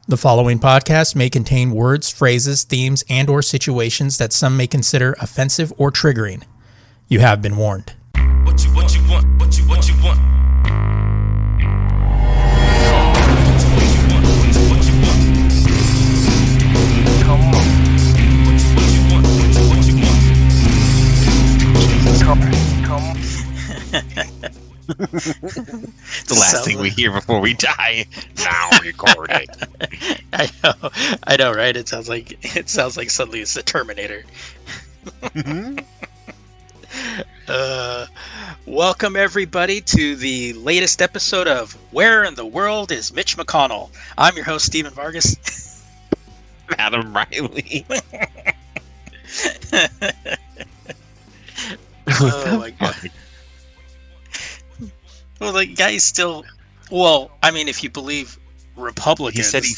The following podcast may contain words, phrases, themes, and/or situations that some may consider offensive or triggering. You have been warned. What you want? What you want? Come on. What you want? Jesus, come on. The last thing we hear before we die. Now recording. I know, right? It sounds like suddenly it's the Terminator. Welcome everybody to the latest episode of Where in the World is Mitch McConnell? I'm your host, Stephen Vargas. Adam Riley. Oh my god. Well, the guy's still... Well, I mean, if you believe Republicans... He said he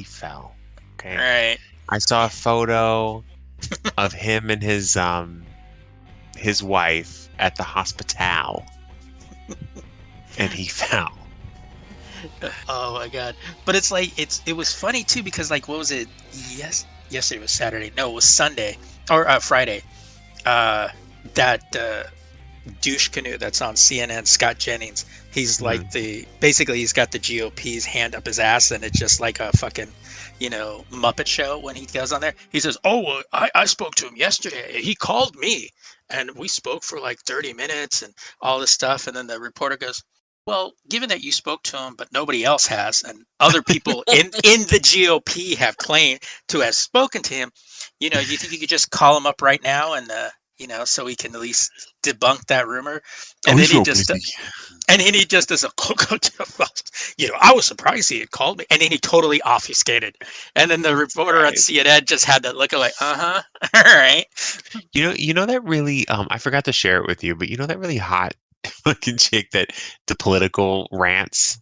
fell. Okay. Right. I saw a photo of him and his wife at the hospital. And he fell. Oh my god. But it's like, it was funny too, because like, what was it? Yesterday was Saturday. No, it was Sunday. Or Friday. That... douche canoe that's on CNN, Scott Jennings, he's like basically he's got the GOP's hand up his ass, and it's just like a fucking Muppet show when he goes on there. He says, well, I spoke to him yesterday, he called me and we spoke for like 30 minutes and all this stuff, and then the reporter goes, well, given that you spoke to him but nobody else has, and other people in the GOP have claimed to have spoken to him, you think you could just call him up right now and so we can at least debunk that rumor. And then he just does a I was surprised he had called me, and then he totally obfuscated. And then the reporter at CNN just had that look of like, all right. You know that really I forgot to share it with you, but that really hot fucking chick that the political rants.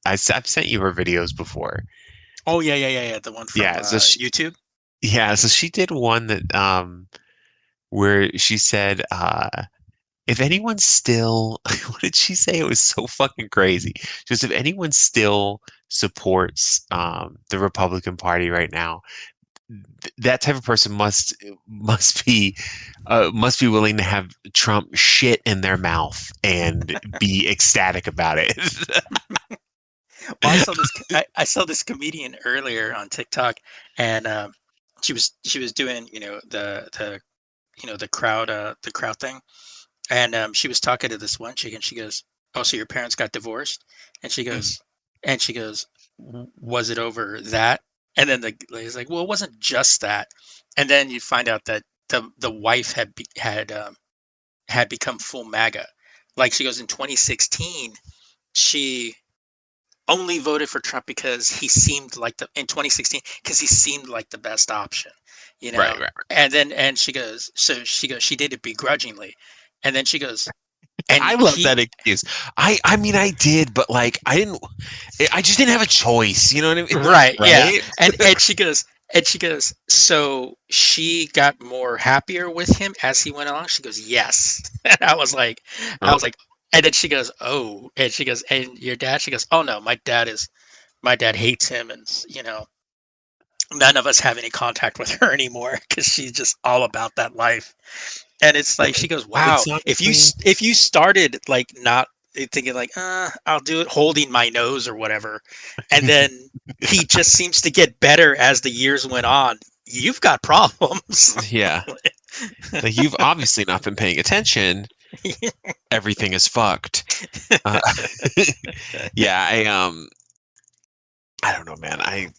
I've sent you her videos before. Oh yeah. The one from YouTube. Yeah, so she did one that where she said, if anyone still, what did she say? It was so fucking crazy. Just if anyone still supports the Republican Party right now, that type of person must be willing to have Trump shit in their mouth and be ecstatic about it. Well, I saw this comedian earlier on TikTok, and she was doing the crowd thing, and she was talking to this one chick, and she goes, oh, so your parents got divorced? And she goes, was it over that? And then the lady's like, well, it wasn't just that. And then you find out that the wife had become full MAGA. Like, she goes, in 2016 she only voted for Trump because he seemed like in 2016 because he seemed like the best option. Right. And she goes, she did it begrudgingly. And then she goes, and I love that excuse. I mean, I did, but like, I just didn't have a choice. You know what I mean? Right. Yeah. And she goes, so she got more happier with him as he went along. She goes, yes. And I was like, and then she goes, oh, and she goes, and your dad? She goes, oh no, my dad hates him, and none of us have any contact with her anymore because she's just all about that life. And it's like, she goes, wow, if you started like not thinking like, I'll do it holding my nose or whatever, and then he just seems to get better as the years went on, you've got problems. Yeah. Like, you've obviously not been paying attention. Everything is fucked. Yeah, I don't know, man. I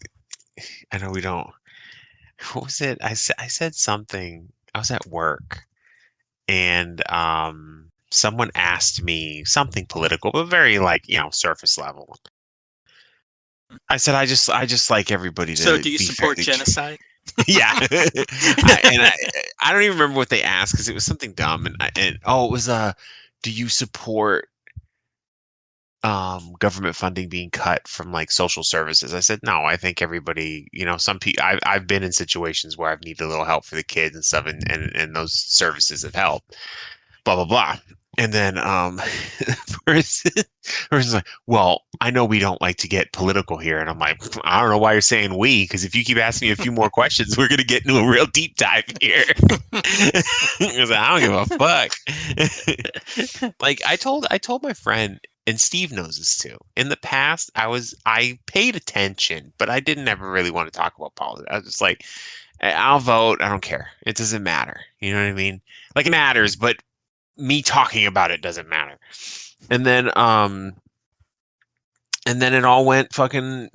know we don't. What was it? I said something. I was at work, and someone asked me something political, but very like surface level. I said, I just like everybody to. So, do you support genocide? Yeah. I don't even remember what they asked because it was something dumb, and it was do you support government funding being cut from like social services? I said, no, I think everybody, some people, I've been in situations where I've needed a little help for the kids and stuff, and those services have helped, blah, blah, blah. And then person's like, well, I know we don't like to get political here. And I'm like, I don't know why you're saying we, because if you keep asking me a few more questions, we're gonna get into a real deep dive here. Because I don't give a fuck. Like I told my friend, and Steve knows this too. In the past, I paid attention, but I didn't ever really want to talk about politics. I was just like, I'll vote. I don't care. It doesn't matter. You know what I mean? Like it matters, but me talking about it doesn't matter. And then it all went fucking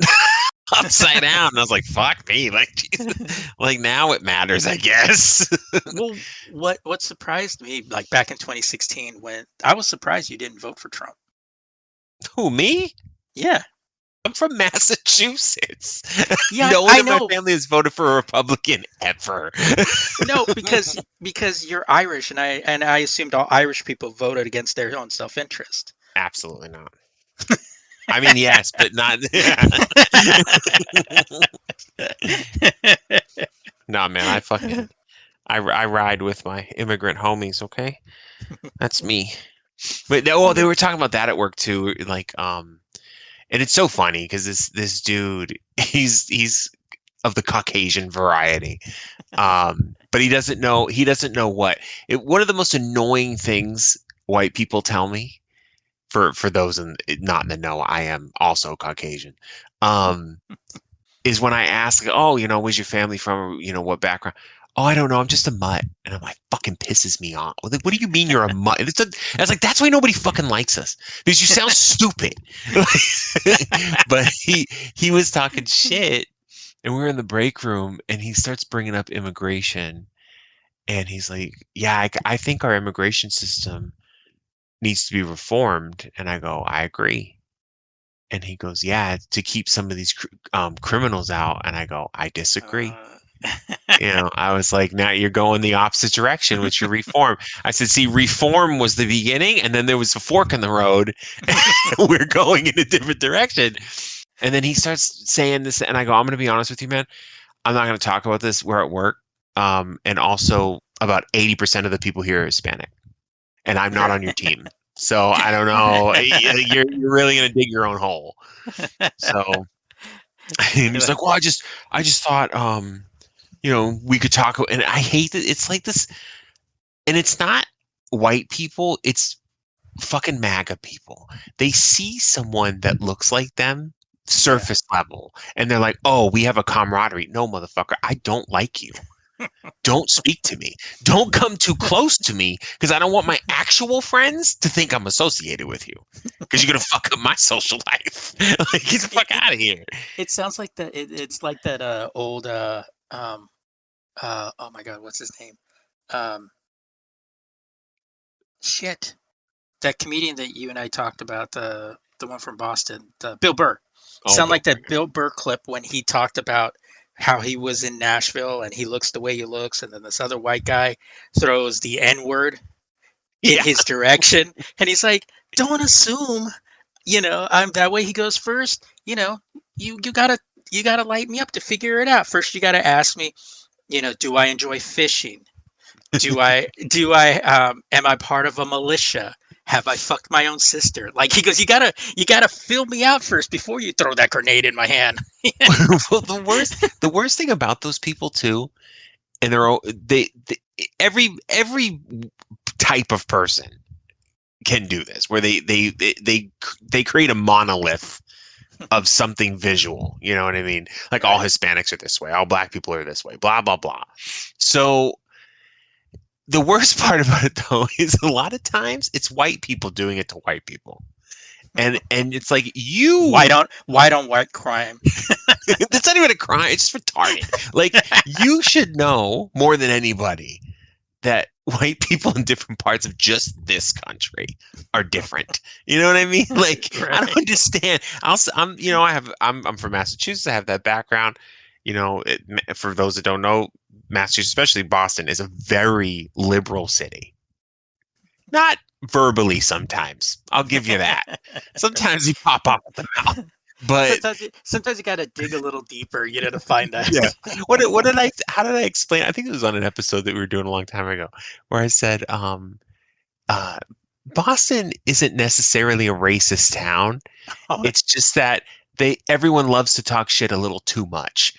upside down. And I was like, fuck me. Like, Jesus. Like now it matters, I guess. Well, what surprised me, like back in 2016, when I was surprised you didn't vote for Trump. Who, me? Yeah, I'm from Massachusetts. yeah, No one I in my know. family has voted for a Republican ever. No, because you're Irish, and I assumed all Irish people voted against their own self-interest. Absolutely not. I mean, yes, but not. No, man, I ride with my immigrant homies. Okay, that's me. But well, they were talking about that at work too. Like, and it's so funny because this dude, he's of the Caucasian variety. But he doesn't know one of the most annoying things white people tell me, for those not in the know, I am also Caucasian. Um, is when I ask, oh, where's your family from? Or, what background? Oh, I don't know. I'm just a mutt. And I'm like, fucking pisses me off. Like, what do you mean you're a mutt? I was like, that's why nobody fucking likes us, because you sound stupid. But he was talking shit, and we were in the break room, and he starts bringing up immigration, and he's like, yeah, I think our immigration system needs to be reformed. And I go, I agree. And he goes, yeah, to keep some of these criminals out. And I go, I disagree. Uh, I was like, now you're going the opposite direction with your reform. I said, see, reform was the beginning, and then there was a fork in the road. We're going in a different direction. And then he starts saying this, and I go, I'm going to be honest with you, man. I'm not going to talk about this. We're at work. And also, about 80% of the people here are Hispanic, and I'm not on your team. So I don't know. You're really going to dig your own hole. So and he's like, well, I just thought, we could talk. And I hate that it's like this, and it's not white people, it's fucking MAGA people. They see someone that looks like them, surface level, and they're like, oh, we have a camaraderie. No, motherfucker, I don't like you. Don't speak to me. Don't come too close to me, because I don't want my actual friends to think I'm associated with you, because you're gonna fuck up my social life. Like, get the fuck out of here. it sounds like it's like that old oh my god, what's his name? Um, shit, that comedian that you and I talked about, the one from Boston, Bill Burr. Oh, Sound like Bill that Bill Burr clip when he talked about how he was in Nashville and he looks the way he looks, and then this other white guy throws the N word in Yeah. his direction, and he's like, "Don't assume, I'm that way." He goes, "First, you gotta light me up to figure it out. First, you gotta ask me, do I enjoy fishing? Am I part of a militia? Have I fucked my own sister?" Like, he goes, you gotta fill me out first before you throw that grenade in my hand. Well, the worst thing about those people too, and they every type of person can do this, where they create a monolith of something visual. You know what I mean? Like, all Right. Hispanics are this way, all black people are this way, blah blah blah. So the worst part about it, though, is a lot of times it's white people doing it to white people, and it's like, Why don't white crime? that's not even a crime. It's just retarded. Like, you should know more than anybody that white people in different parts of just this country are different. You know what I mean? Like, I don't Right. understand. I'm from Massachusetts. I have that background. For those that don't know, Massachusetts, especially Boston, is a very liberal city. Not verbally sometimes. I'll give you that. Sometimes you pop off at the mouth. But Sometimes you gotta dig a little deeper, to find that. yeah. How did I explain? I think it was on an episode that we were doing a long time ago, where I said, uh, Boston isn't necessarily a racist town. Oh, It's just that everyone loves to talk shit a little too much,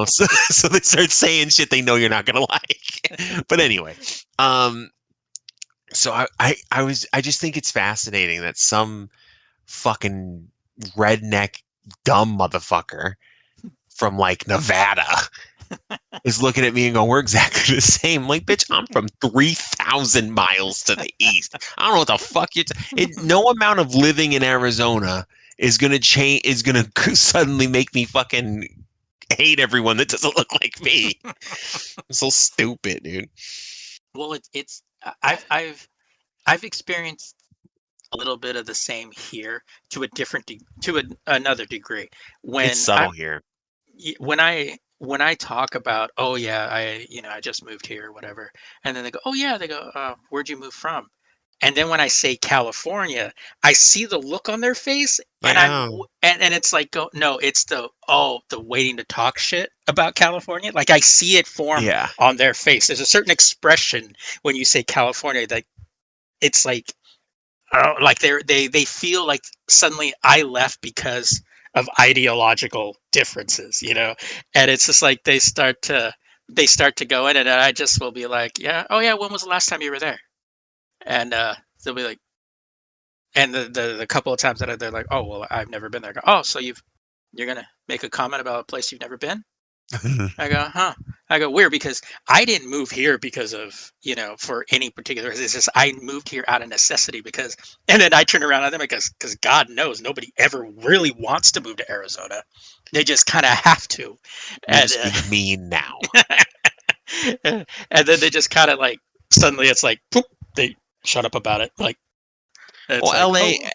so, so they start saying shit they know you're not gonna like. But anyway, um, so I just think it's fascinating that some fucking redneck dumb motherfucker from like Nevada is looking at me and going, "We're exactly the same." Like, bitch, I'm from 3,000 miles to the east. I don't know what the fuck no amount of living in Arizona is gonna change. Is gonna suddenly make me fucking hate everyone that doesn't look like me. I'm so stupid, dude. well, it's I've experienced a little bit of the same here to a different another degree. It's When subtle here. when I talk about, oh yeah, I just moved here or whatever, and then they go, oh yeah, they go, where'd you move from? And then when I say California, I see the look on their face, Like, and oh, and it's like, go no, it's the waiting to talk shit about California. Like I see it form yeah. on their face. There's a certain expression when you say California that it's like, oh, like they feel like suddenly I left because of ideological differences, and it's just like they start to go in, and I just will be like, yeah, oh yeah, when was the last time you were there? And they'll be like, and the couple of times that they're like, oh well, I've never been there. I go, oh, so you're gonna make a comment about a place you've never been? I go, huh? I go, weird, because I didn't move here because of, for any particular reason. It's just I moved here out of necessity because, and then I turn around on them because God knows nobody ever really wants to move to Arizona. They just kind of have to. You're And, just being mean now. and then they just kind of like, suddenly it's like, poop, they shut up about it. Like, it's Well, like, LA,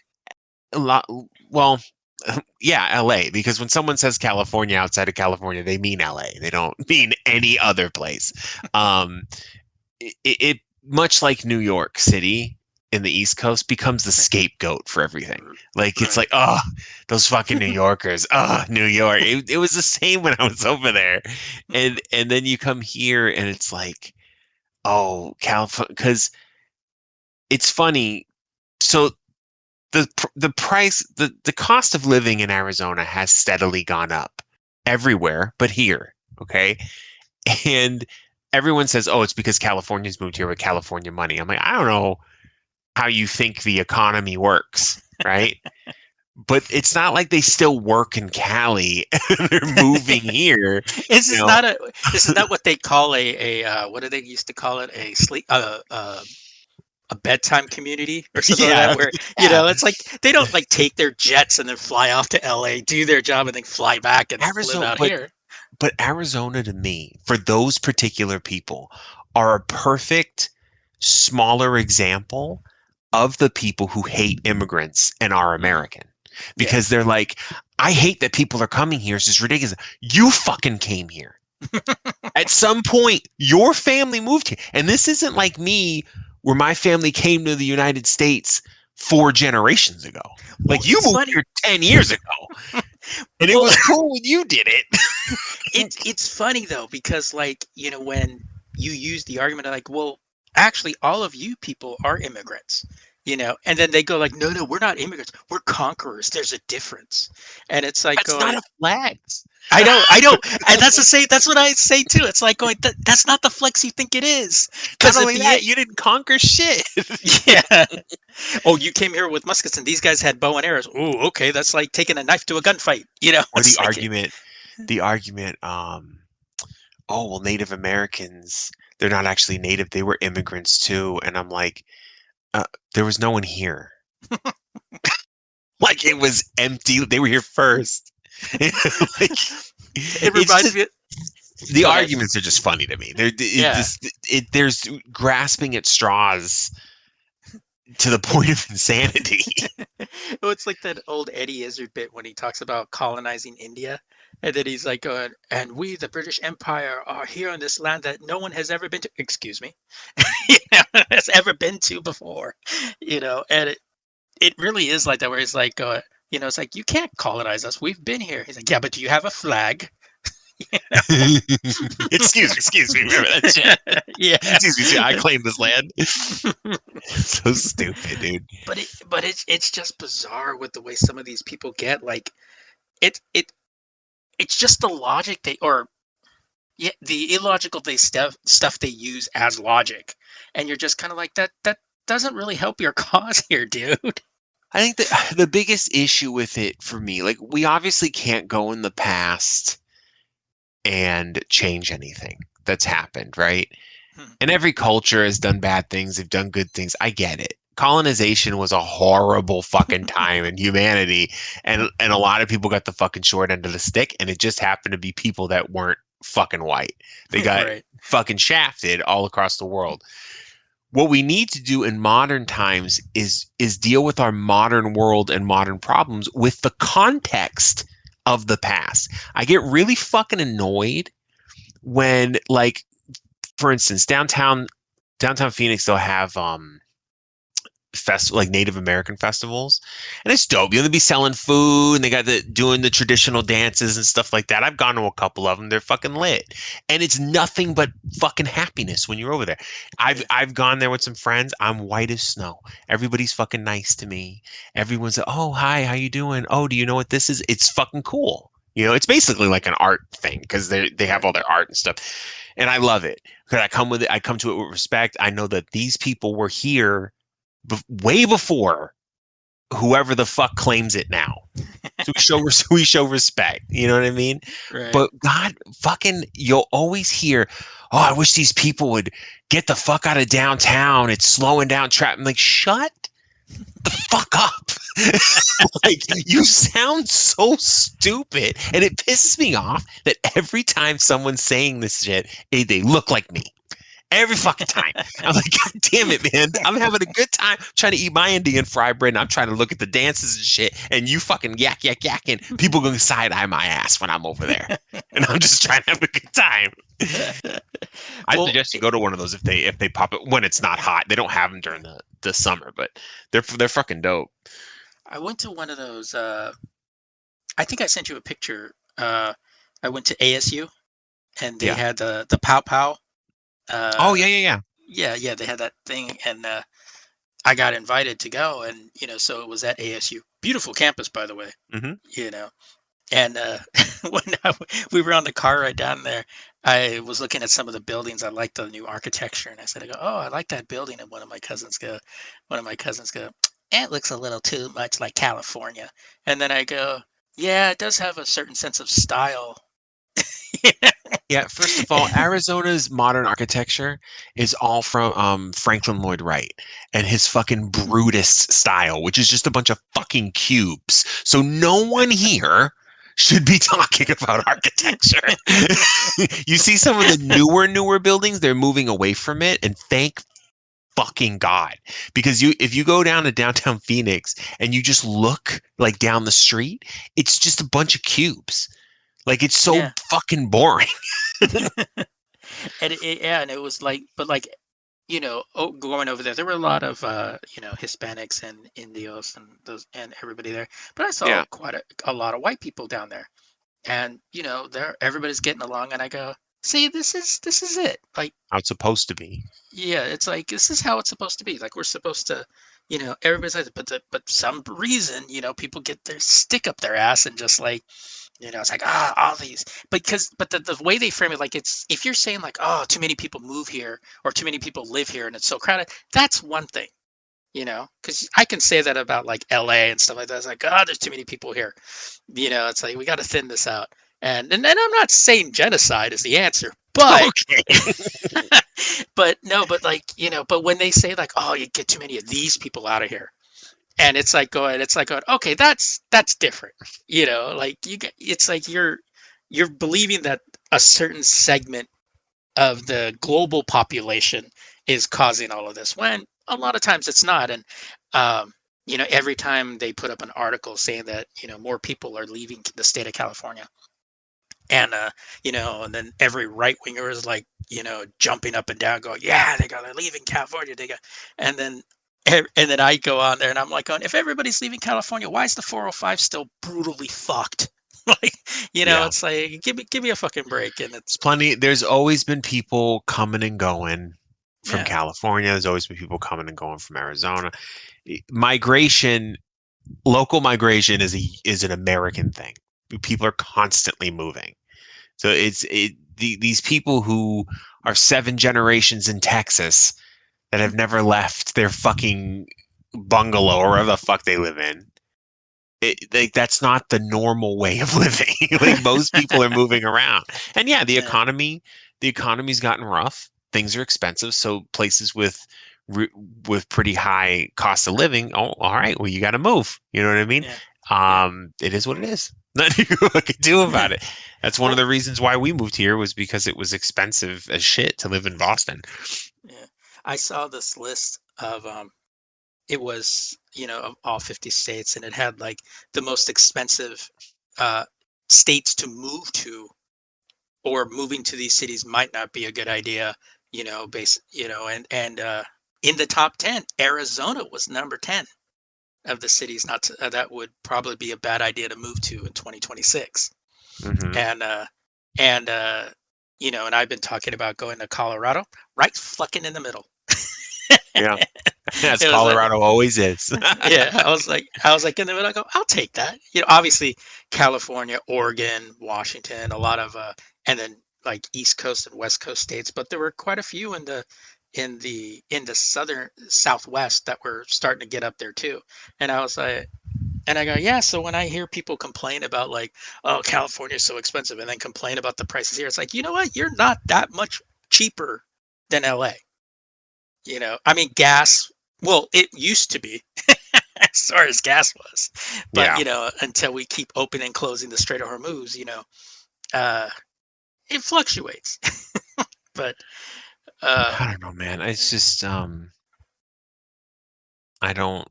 oh, a lot. Well, yeah, LA. Because when someone says California outside of California, they mean LA. They don't mean any other place. Um, it much like New York City in the East Coast becomes the scapegoat for everything. Like it's right. like, oh, those fucking New Yorkers. Oh, New York. It was the same when I was over there, and then you come here and it's like, oh, California, because it's funny. So the price the cost of living in Arizona has steadily gone up everywhere but here, okay? And everyone says, "Oh, it's because Californians moved here with California money." I'm like, "I don't know how you think the economy works, right?" But it's not like they still work in Cali and they're moving here, This you is know. not what they call what do they used to call it, a sleep a bedtime community or something like Yeah, that, where yeah. it's like they don't like take their jets and then fly off to LA, do their job, and then fly back and live Arizona, out here. but Arizona to me, for those particular people, are a perfect smaller example of the people who hate immigrants and are Mm, American. yeah. Because they're like, I hate that people are coming here. It's just ridiculous. You fucking came here. At some point, your family moved here. And this isn't like me, where my family came to the United States 4 generations ago. Well, Like, you it's moved funny. here 10 years ago. And it Well, was cool when you did it. it's funny though, because like, when you use the argument of like, well, actually all of you people are immigrants, and then they go like, no, no, we're not immigrants, we're conquerors, there's a difference. And it's like That's not going, a flex. I know, and that's what I say too. It's like going, that's not the flex you think it is, Not because at only the that, you didn't conquer shit. yeah. Oh, you came here with muskets and these guys had bow and arrows. Oh, okay, that's like taking a knife to a gunfight. Or It's like, the argument, oh, well, Native Americans, they're not actually native. They were immigrants too. And I'm like, uh, there was no one here. Like, it was empty. They were here first. Like, it it's reminds just, me. the Go ahead. arguments are just funny to me. Yeah. There's grasping at straws to the point of insanity. Oh, it's like that old Eddie Izzard bit when he talks about colonizing India. And then he's like, and we, the British Empire, are here on this land that no one has ever been to, excuse me, has ever been to before. And it really is like that, where it's like, it's like, you can't colonize us. We've been here. He's like, yeah, but do you have a flag? Excuse me. Remember that shit? Yeah. Excuse me. See, I claim this land. So stupid, dude. But it's just bizarre with the way some of these people get like it's just the logic they or yeah, the illogical stuff they use as logic, and you're just kind of like that doesn't really help your cause here, dude. I think that the biggest issue with it for me, like we obviously can't go in the past and change anything that's happened, right? Hmm. And every culture has done bad things, they've done good things. I get it. Colonization was a horrible fucking time in humanity, and a lot of people got the fucking short end of the stick, and it just happened to be people that weren't fucking white. They got Right. fucking shafted all across the world. What we need to do in modern times is deal with our modern world and modern problems with the context of the past. I get really fucking annoyed when, like, for instance, downtown Phoenix, they'll have like Native American festivals, and it's dope. They'll be selling food, and they got the doing the traditional dances and stuff like that. I've gone to a couple of them. They're fucking lit, and it's nothing but fucking happiness when you're over there. I've Yeah. I've gone there with some friends. I'm white as snow. Everybody's fucking nice to me. Everyone's like, oh hi, how you doing? Oh, do you know what this is? It's fucking cool. You know, it's basically like an art thing because they have Right. all their art and stuff, and I love it because I come with it. I come to it with respect. I know that these people were here way before whoever the fuck claims it now. So we show respect. You know what I mean? Right. But God, fucking, you'll always hear, "Oh, I wish these people would get the fuck out of downtown. It's slowing down traffic." I'm like, shut the fuck up. Like, you sound so stupid, and it pisses me off that every time someone's saying this shit, they look like me. Every fucking time. I'm like, God damn it, man. I'm having a good time trying to eat my Indian fried bread, and I'm trying to look at the dances and shit, and you fucking yakking. People gonna side eye my ass when I'm over there. And I'm just trying to have a good time. I Well, suggest you go to one of those if they pop it when it's not hot. They don't have them during the summer, but they're fucking dope. I went to one of those. I think I sent you a picture. I went to ASU, and they Yeah. had the pow pow. Oh Uh, yeah. yeah, they had that thing, and I got invited to go, and so it was at ASU. Beautiful campus, by the way. Mm-hmm. You know, and when we were on the car right down there, I was looking at some of the buildings. I liked the new architecture, and I go, "Oh, I like that building." And one of my cousins go, "It looks a little too much like California." And then I go, "Yeah, it does have a certain sense of style." Yeah, first of all, Arizona's modern architecture is all from Franklin Lloyd Wright and his fucking Brutus style, which is just a bunch of fucking cubes. So no one here should be talking about architecture. You see some of the newer buildings, they're moving away from it, and thank fucking God. Because if you go down to downtown Phoenix and you just look like down the street, it's just a bunch of cubes. Like it's so Yeah, fucking boring. and yeah, and it was like, but like, going over there, there were a lot of Hispanics and Indios and those and everybody there. But I saw Yeah. quite a lot of white people down there, and there everybody's getting along, and I go, see, this is it. Like, How it's supposed to be. yeah, it's like this is how it's supposed to be. Like we're supposed to, everybody's like, but some reason, people get their stick up their ass and just like, it's like, all these, but the way they frame it, like it's, if you're saying like, oh, too many people move here or too many people live here and it's so crowded, that's one thing, because I can say that about like LA and stuff like that. It's like, oh, there's too many people here. It's like we got to thin this out. And then I'm not saying genocide is the answer, but Okay. but no, but like, but when they say like, oh, you get too many of these people out of here, and it's like going, okay, that's different, like it's like you're believing that a certain segment of the global population is causing all of this when a lot of times it's not. And every time they put up an article saying that more people are leaving the state of California, and and then every right winger is like, jumping up and down going, yeah, they're leaving California, and then and then I go on there and I'm like, going, if everybody's leaving California, why is the 405 still brutally fucked? Like, Yeah. it's like give me a fucking break, and it's It's plenty. There's always been people coming and going from yeah, California. There's always been people coming and going from Arizona. Migration, local migration is an American thing. People are constantly moving. So these people who are 7 generations in Texas that have never left their fucking bungalow or wherever the fuck they live in. Like that's not the normal way of living. Like most people are moving around, and yeah, yeah, the economy's gotten rough. Things are expensive, so places with pretty high cost of living. Oh, all right, well, you got to move. You know what I mean? yeah, yeah. It is what it is. Nothing you can do about it. That's one of Well, the reasons why we moved here was because it was expensive as shit to live in Boston. yeah. I saw this list of it was, of all 50 states, and it had like the most expensive uh states to move to, or moving to these cities might not be a good idea, and in the top 10, Arizona was number 10 of the cities not to, that would probably be a bad idea to move to in 2026. Hmm. And and and I've been talking about going to Colorado, right fucking in the middle. Yeah, as It was like, Colorado always is. yeah, I was like in the middle. I go, I'll take that. Obviously California, Oregon, Washington, a lot of and then like East Coast and West Coast states, but there were quite a few in the southern Southwest that were starting to get up there too. And I was like, and I go, yeah. So when I hear people complain about like, oh, California's so expensive, and then complain about the prices here, it's like, you know what? You're not that much cheaper than LA. I mean, gas. Well, it used to be as far as gas was, but Yeah. until we keep opening and closing the Strait of Hormuz, uh, it fluctuates. But uh, I don't know, man. It's just I don't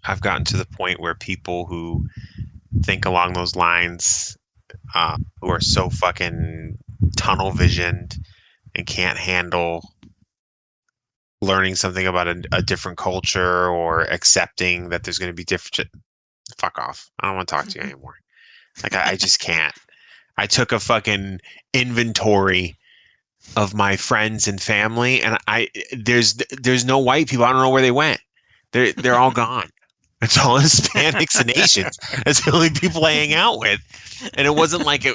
I've gotten to the point where people who think along those lines, who are so fucking tunnel visioned and can't handle learning something about a different culture or accepting that there's going to be different. Fuck off. I don't want to talk to you anymore. Like I just can't. I took a fucking inventory of my friends and family, and there's no white people. I don't know where they went. They're all gone. It's all Hispanics and Asians. That's the only people I hang out with. And it wasn't like a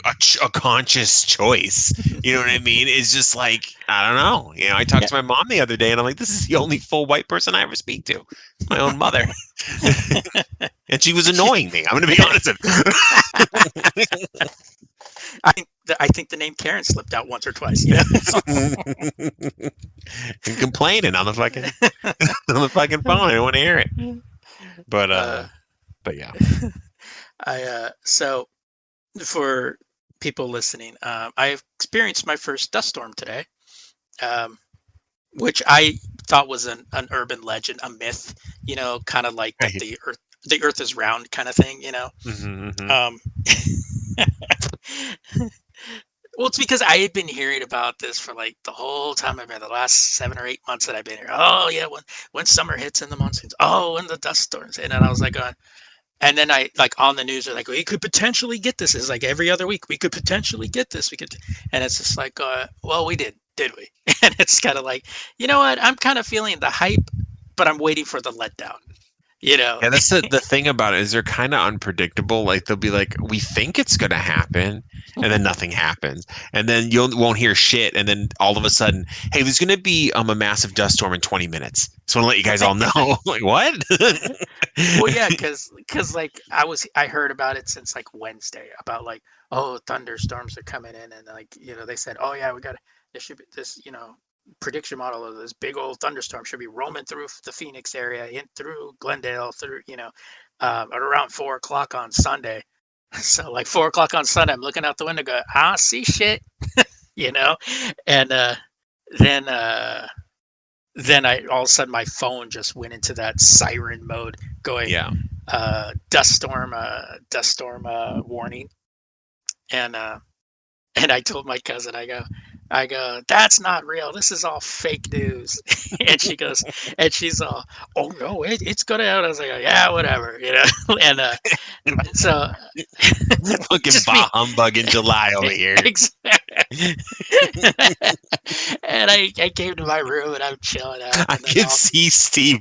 conscious choice. You know what I mean? It's just like, I don't know. I talked yeah. to my mom the other day and I'm like, this is the only full white person I ever speak to. It's my own mother. And she was annoying me. I'm going to be honest I think the name Karen slipped out once or twice. and complaining on the fucking on the fucking phone. I don't want to hear it. But uh, but yeah. so for people listening, I experienced my first dust storm today, um, which I thought was an urban legend, a myth, kind of like that Right. the earth is round kind of thing. Hmm. Hmm. Um, well, it's because I had been hearing about this for like the whole time I've been, the last 7 or 8 months that I've been here. Oh yeah, when summer hits in the monsoons. Oh, and the dust storms. And then I was like, and then I like on the news are like, we could potentially get this. It's like every other week we could potentially get this. We could, and it's just like, well, we did we? And it's kind of like, you know what? I'm kind of feeling the hype, but I'm waiting for the letdown. You know? Yeah, that's the thing about it is they're kind of unpredictable. Like they'll be like, we think it's gonna happen, and then nothing happens, and then you won't hear shit, and then all of a sudden, hey, there's gonna be a massive dust storm in 20 minutes. Just want to let you guys all know. Like what? Well, yeah, because like I heard about it since like Wednesday about like, oh, thunderstorms are coming in, and like they said, oh yeah, there should be this prediction model of this big old thunderstorm should be roaming through the Phoenix area, in through Glendale, through at around 4 o'clock on Sunday. So like 4 o'clock on Sunday, I'm looking out the window, go, I don't see shit, you know, and then then I all of a sudden my phone just went into that siren mode, going Yeah. dust storm warning, and I told my cousin, I go, I go, that's not real. This is all fake news. And she goes, and she's all, oh no, it's gonna out. I was like, yeah, whatever, And so Fucking just me, bah humbug in July over here. exactly. And I came to my room and I'm chilling out, I and then can see Steve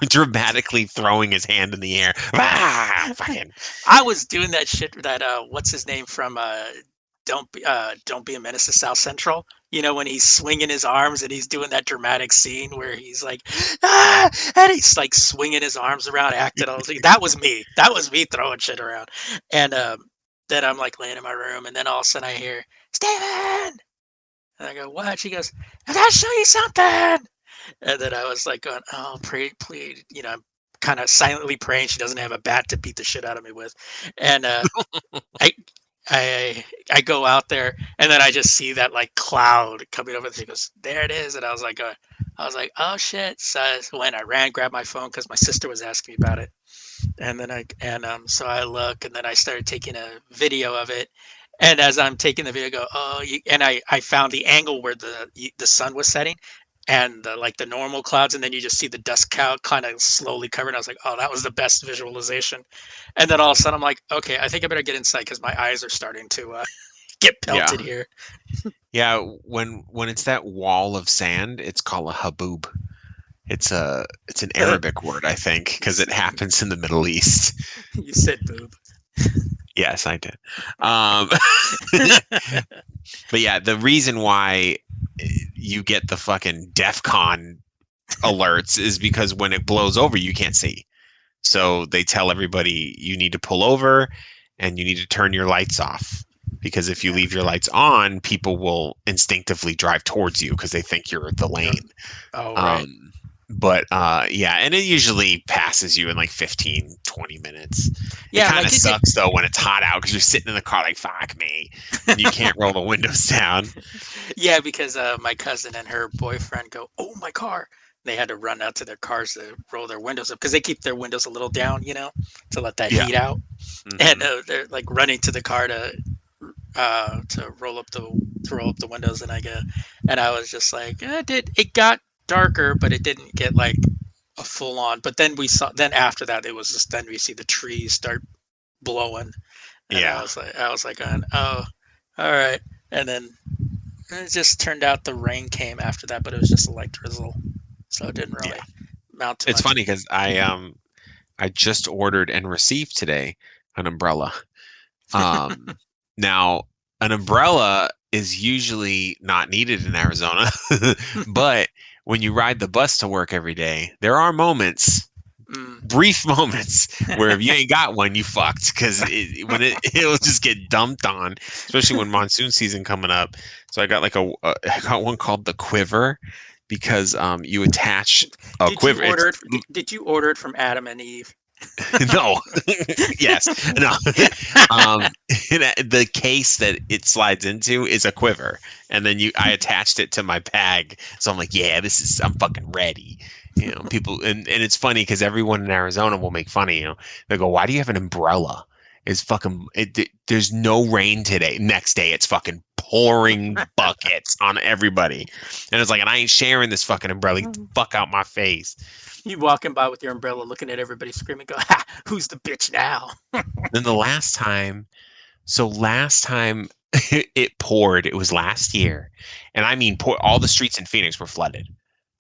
dramatically throwing his hand in the air. Ah, fucking. I was doing that shit that what's his name from Don't Be a Menace to South Central. When he's swinging his arms and he's doing that dramatic scene where he's like, ah, and he's like swinging his arms around, acting all like that was me. That was me throwing shit around, and then I'm like laying in my room, and then all of a sudden I hear Steven, and I go, what? She goes, I gotta show you something. And then I was like going, oh, pray, please, I'm kind of silently praying she doesn't have a bat to beat the shit out of me with. And I, I go out there, and then I just see that like cloud coming over. She goes, there it is, and I was like, oh shit. So when I ran, grabbed my phone because my sister was asking me about it, and then so I look, and then I started taking a video of it. And as I'm taking the video, I go, oh, and I found the angle where the sun was setting, and like the normal clouds, and then you just see the dust cloud kind of slowly covering. I was like, oh, that was the best visualization. And then all of a sudden, I'm like, okay, I think I better get inside because my eyes are starting to get Yeah. pelted here. Yeah, when it's that wall of sand, it's called a haboob. It's an Arabic word, I think, because it happens in the Middle East. You said boob. Yes, I did. But yeah, the reason why you get the fucking DEF CON alerts is because when it blows over, you can't see. So they tell everybody you need to pull over and you need to turn your lights off. Because if you leave your lights on, people will instinctively drive towards you because they think you're the lane. Oh, right. But yeah, and it usually passes you in like 15, 20 minutes. It Yeah, kind like of it did. sucks though when it's hot out because you're sitting in the car like, fuck me. And you can't roll the windows down. Yeah, because my cousin and her boyfriend go, oh, my car. They had to run out to their cars to roll their windows up because they keep their windows a little down, to let that Yeah. heat out. And Mhm. they're like running to the car to roll up the windows, and I was just like, it got darker, but it didn't get like a full on. But then then after that, it was just then we see the trees start blowing, and Yeah. I was like, oh, all right, and then it just turned out the rain came after that, but it was just a light drizzle, so it didn't really Yeah. mount to It's much. funny because I just ordered and received today an umbrella. Um, Now, an umbrella is usually not needed in Arizona, but when you ride the bus to work every day, there are moments, Mm. brief moments, where if you ain't got one, you fucked because it'll just get dumped on, especially when monsoon season coming up. So I got I got one called the Quiver because you attach a Did you quiver. It's order it? Did you order it from Adam and Eve? no. Yes. No. The case that it slides into is a quiver, and then I attached it to my bag, so I'm like, yeah, I'm fucking ready. People, and it's funny because everyone in Arizona will make fun of you. They go, why do you have an umbrella? It's fucking. There's no rain today. Next day, it's fucking pouring buckets on everybody, and it's like, and I ain't sharing this fucking umbrella. Get the fuck out my face. You walking by with your umbrella, looking at everybody screaming, go, ha, who's the bitch now? Then last time it poured, it was last year. And I mean, all the streets in Phoenix were flooded.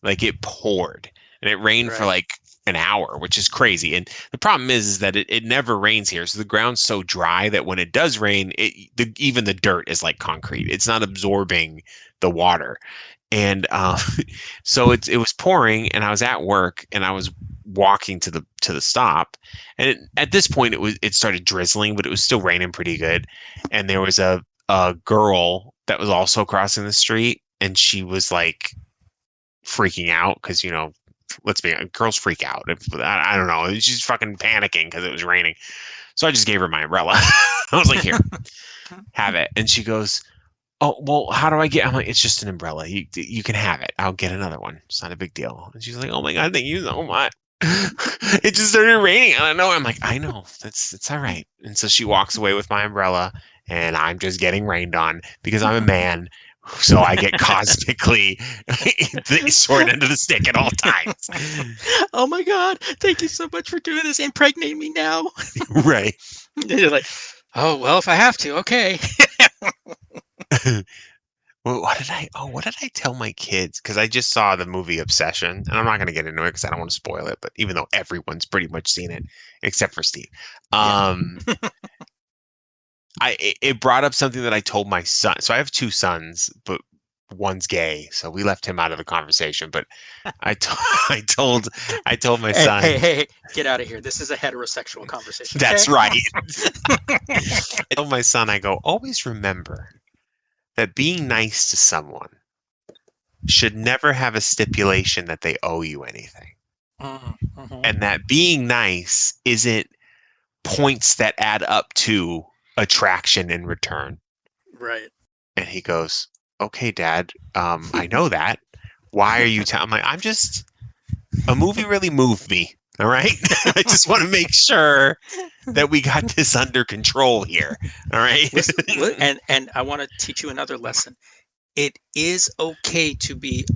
Like it poured and it rained for Right. like an hour, which is crazy. And the problem is that it never rains here. So the ground's so dry that when it does rain, even the dirt is like concrete. It's not absorbing the water. And so it was pouring, and I was at work, and I was walking to the stop, and at this point it started drizzling, but it was still raining pretty good, and there was a girl that was also crossing the street, and she was like freaking out because let's be girls freak out. I don't know, she's fucking panicking because it was raining, so I just gave her my umbrella. I was like, here, have it, and she goes, oh, well, how do I get? I'm like, it's just an umbrella. You can have it. I'll get another one. It's not a big deal. And she's like, oh my God, thank you so much. It just started raining. I don't know. I'm like, I know. It's all right. And so she walks away with my umbrella, and I'm just getting rained on because I'm a man So I get cosmically the short end of the stick at all times. Oh my God! Thank you so much for doing this. Impregnate me now. Right. You're like, oh well, if I have to, okay. Well, what did I tell my kids? Because I just saw the movie Obsession, and I'm not going to get into it because I don't want to spoil it. But even though everyone's pretty much seen it except for Steve, Yeah. it brought up something that I told my son. So I have two sons, but one's gay, so we left him out of the conversation. But I told my Hey, son. hey, hey, hey, get out of here. This is a heterosexual conversation. Okay? That's right. I told my son, I go, always remember that being nice to someone should never have a stipulation that they owe you anything. Mm-hmm. And that being nice isn't points that add up to attraction in return. Right. And he goes, okay, Dad, I know that. Why are you telling me? A movie really moved me. All right. I just want to make sure that we got this under control here. All right. And I want to teach you another lesson. It is okay to be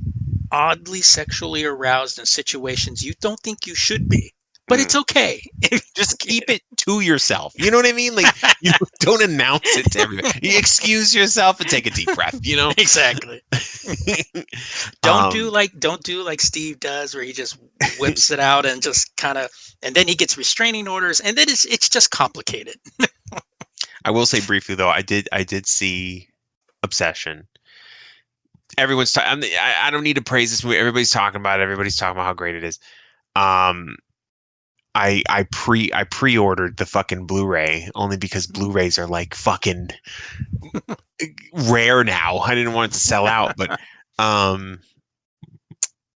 oddly sexually aroused in situations you don't think you should be, but it's okay. Just keep it to yourself. You know what I mean? Like, you don't announce it to everybody. You excuse yourself and take a deep breath, you know? Exactly. Don't do like Steve does, where he just whips it out and just kind of, and then he gets restraining orders, and then it's just complicated. I will say briefly though, I did see Obsession. Everyone's talking. I don't need to praise this movie. Everybody's talking about it. Everybody's talking about how great it is. I pre-ordered the fucking Blu-ray only because Blu-rays are like fucking rare now. I didn't want it to sell out, but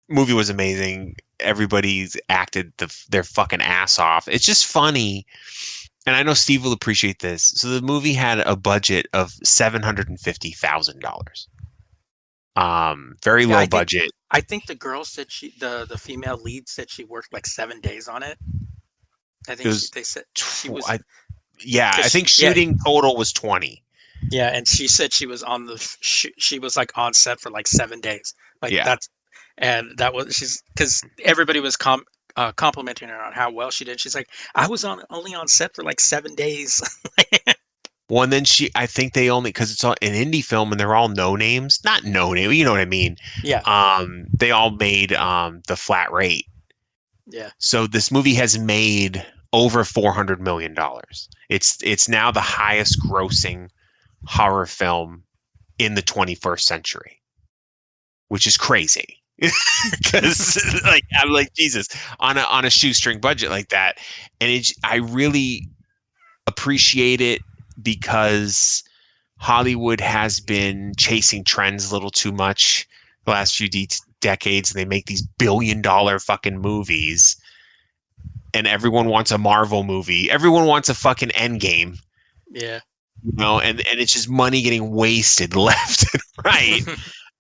movie was amazing. Everybody's acted their fucking ass off. It's just funny. And I know Steve will appreciate this. So the movie had a budget of $750,000. Very Yeah, low budget. I think the girl said the female lead said she worked like 7 days on it. I It think was, they said she was, I think yeah, shooting total was 20. yeah, and she said she was on she was like on set for like 7 days. Like Yeah. that's, and that was, she's, because everybody was complimenting her on how well she did. She's like, I was only on set for like 7 days. Well, and then I think they only, because it's an indie film and they're all no names, not no name, you know what I mean? Yeah, They all made the flat rate. yeah, So this movie has made over $400 million. It's now the highest grossing horror film in the 21st century, which is crazy. Because like I'm like, Jesus, on a shoestring budget like that. And I really appreciate it because Hollywood has been chasing trends a little too much the last few decades, and they make these billion-dollar fucking movies, and everyone wants a Marvel movie. Everyone wants a fucking Endgame, yeah. you know, and it's just money getting wasted left and right.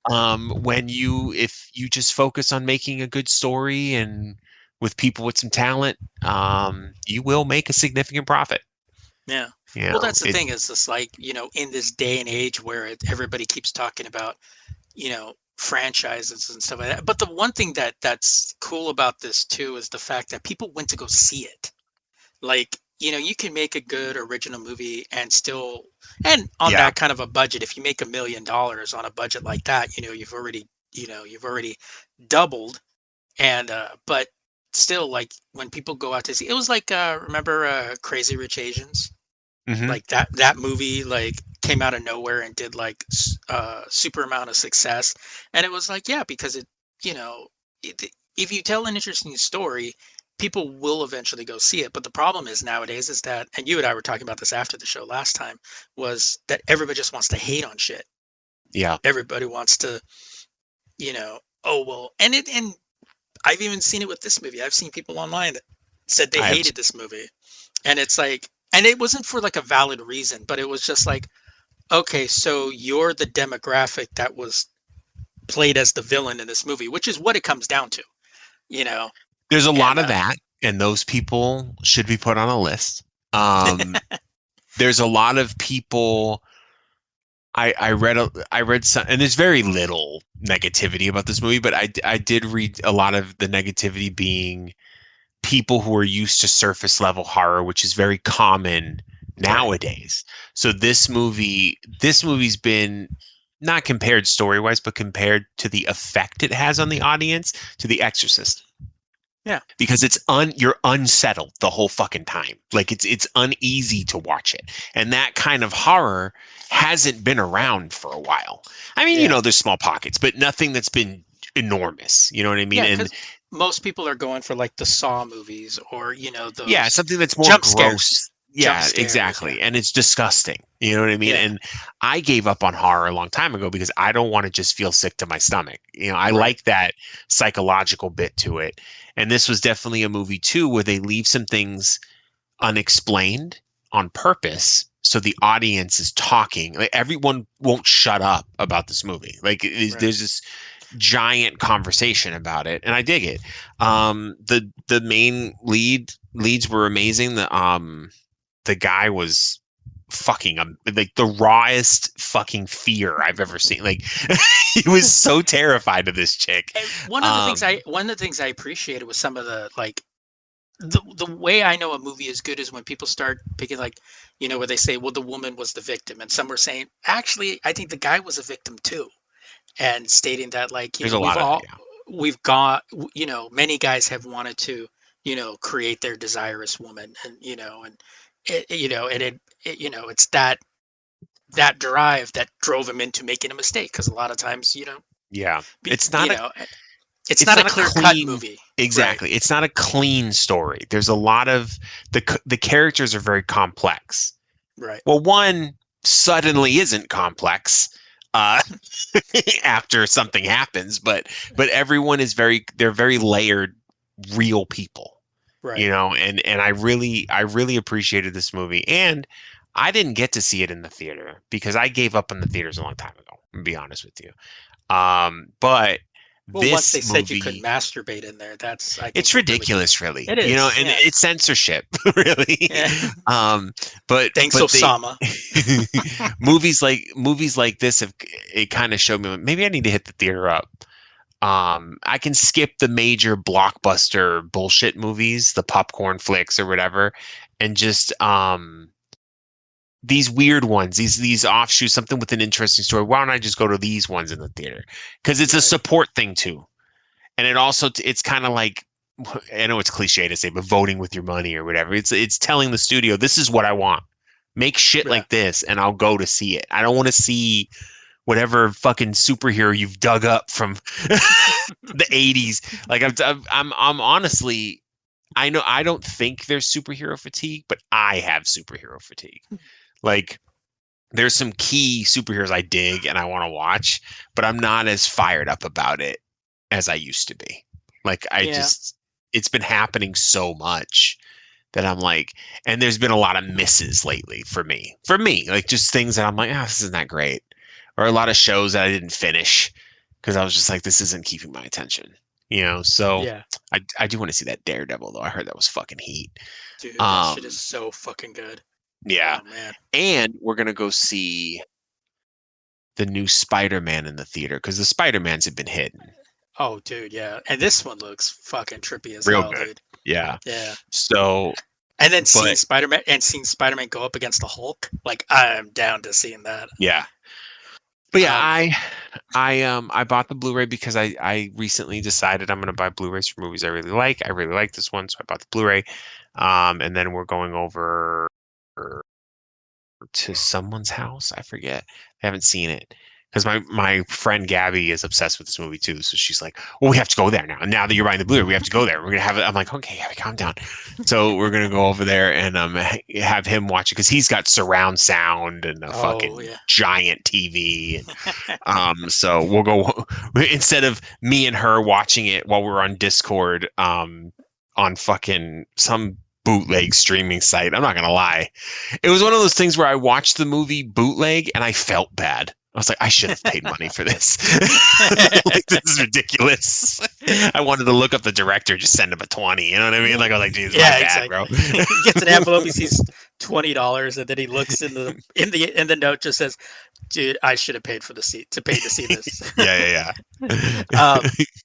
If you just focus on making a good story and with people with some talent, you will make a significant profit. Yeah. You Well, know, that's the thing, is just like, in this day and age where everybody keeps talking about, franchises and stuff like that. But the one thing that's cool about this too is the fact that people went to go see it. Like, you can make a good original movie and still, and on yeah, that kind of a budget, if you make $1 million on a budget like that, you've already doubled. And but still, like, when people go out to see, it was like, remember Crazy Rich Asians? hmm Like that movie like came out of nowhere and did like super amount of success. And it was like, yeah, because you know if you tell an interesting story, people will eventually go see it. But the problem is nowadays is that, and you and I were talking about this after the show last time, was that everybody just wants to hate on shit. yeah. Everybody wants to, oh well, and I've even seen it with this movie. I've seen people online that said they I have hated this movie. And it's like, and it wasn't for like a valid reason, but it was just like, okay, so you're the demographic that was played as the villain in this movie, which is what it comes down to, you know. There's a lot And of that, and those people should be put on a list. There's a lot of people I read some, and there's very little negativity about this movie, but I did read a lot of the negativity being people who are used to surface level horror, which is very common Right. nowadays. So this movie's been not compared story wise, but compared to the effect it has on the audience to The Exorcist. Yeah. Because you're unsettled the whole fucking time. Like it's uneasy to watch it. And that kind of horror hasn't been around for a while. I mean, Yeah. there's small pockets, but nothing that's been enormous. You know what I mean? Yeah, And because most people are going for like the Saw movies or yeah, those something that's more jump scares. gross. Jump Yeah, scares. Yeah. exactly. And it's disgusting. You know what I mean? Yeah. And I gave up on horror a long time ago because I don't want to just feel sick to my stomach. I Right. like that psychological bit to it. And this was definitely a movie too where they leave some things unexplained on purpose so the audience is talking. Like everyone won't shut up about this movie. Like Right. there's this giant conversation about it, and I dig it. The main leads were amazing. The guy was fucking like the rawest fucking fear I've ever seen. Like he was so terrified of this chick. And Um, one of the things I appreciated was some of the like the way I know a movie is good is when people start picking like, where they say, well, the woman was the victim, and some were saying, actually, I think the guy was a victim too, and stating that like, there's a lot of that. Yeah, we've got, many guys have wanted to, create their desirous woman, and it's that drive that drove him into making a mistake, because a lot of times, yeah. be, It's not a it's it's not a not a clear cut clean movie. Right. exactly. It's not a clean story. There's a lot of the characters are very complex. Right. Well, one suddenly isn't complex uh, after something happens, but everyone is they're very layered, real people, Right. and I really appreciated this movie, and I didn't get to see it in the theater because I gave up on the theaters a long time ago. To be honest with you, but Well, once they this said you could movie masturbate in there, that's, I think, it's what really ridiculous, really. it is. And Yeah. it's censorship, really. Yeah. Um, Thanks, but they Osama. movies like this have it kind of showed me like, maybe I need to hit the theater up. I can skip the major blockbuster bullshit movies, the popcorn flicks or whatever, and just these weird ones, these offshoots, something with an interesting story. Why don't I just go to these ones in the theater? Because it's a Right. support thing too, and it's kind of like I know it's cliche to say, but voting with your money or whatever. It's telling the studio this is what I want. Make shit Yeah. like this, and I'll go to see it. I don't want to see whatever fucking superhero you've dug up from the '80s. Like I'm honestly, I know I don't think there's superhero fatigue, but I have superhero fatigue. Like there's some key superheroes I dig and I want to watch, but I'm not as fired up about it as I used to be. Like Yeah. it's been happening so much that I'm like, and there's been a lot of misses lately for me. For me, like just things that I'm like, oh, this isn't that great. Or a lot of shows that I didn't finish because I was just like, this isn't keeping my attention. So Yeah. I do want to see that Daredevil though. I heard that was fucking heat. Dude, that shit is Um, so fucking good. yeah. Oh man. And we're gonna go see the new Spider-Man in the theater because the Spider-Mans have been hidden Oh, dude, yeah. And this one looks fucking trippy as real hell, good. dude. Yeah. Yeah. So, And then but seeing Spider-Man go up against the Hulk, like I'm down to seeing that. yeah, but yeah, Um, I bought the Blu-ray because I recently decided I'm gonna buy Blu-rays for movies I really like. I really like this one, so I bought the Blu-ray. And then we're going over to someone's house. I forget. I haven't seen it because my friend Gabby is obsessed with this movie too. So she's like, "Well, we have to go there now. Now that you're buying the Blu-ray, we have to go there. We're gonna have it." I'm like, "Okay, Gabby, calm down." So we're gonna go over there and have him watch it because he's got surround sound and a oh fucking yeah. giant TV. And so we'll go instead of me and her watching it while we're on Discord on fucking some bootleg streaming site. I'm not gonna lie. It was one of those things where I watched the movie bootleg and I felt bad. I was like, I should have paid money for this. Like, this is ridiculous. I wanted to look up the director, just send him a 20. You know what I mean? Like, I was like, geez, my bad, bro. He gets an envelope. He sees $20, and then he looks in the note, just says, "Dude, I should have paid for the seat to pay to see this." Yeah.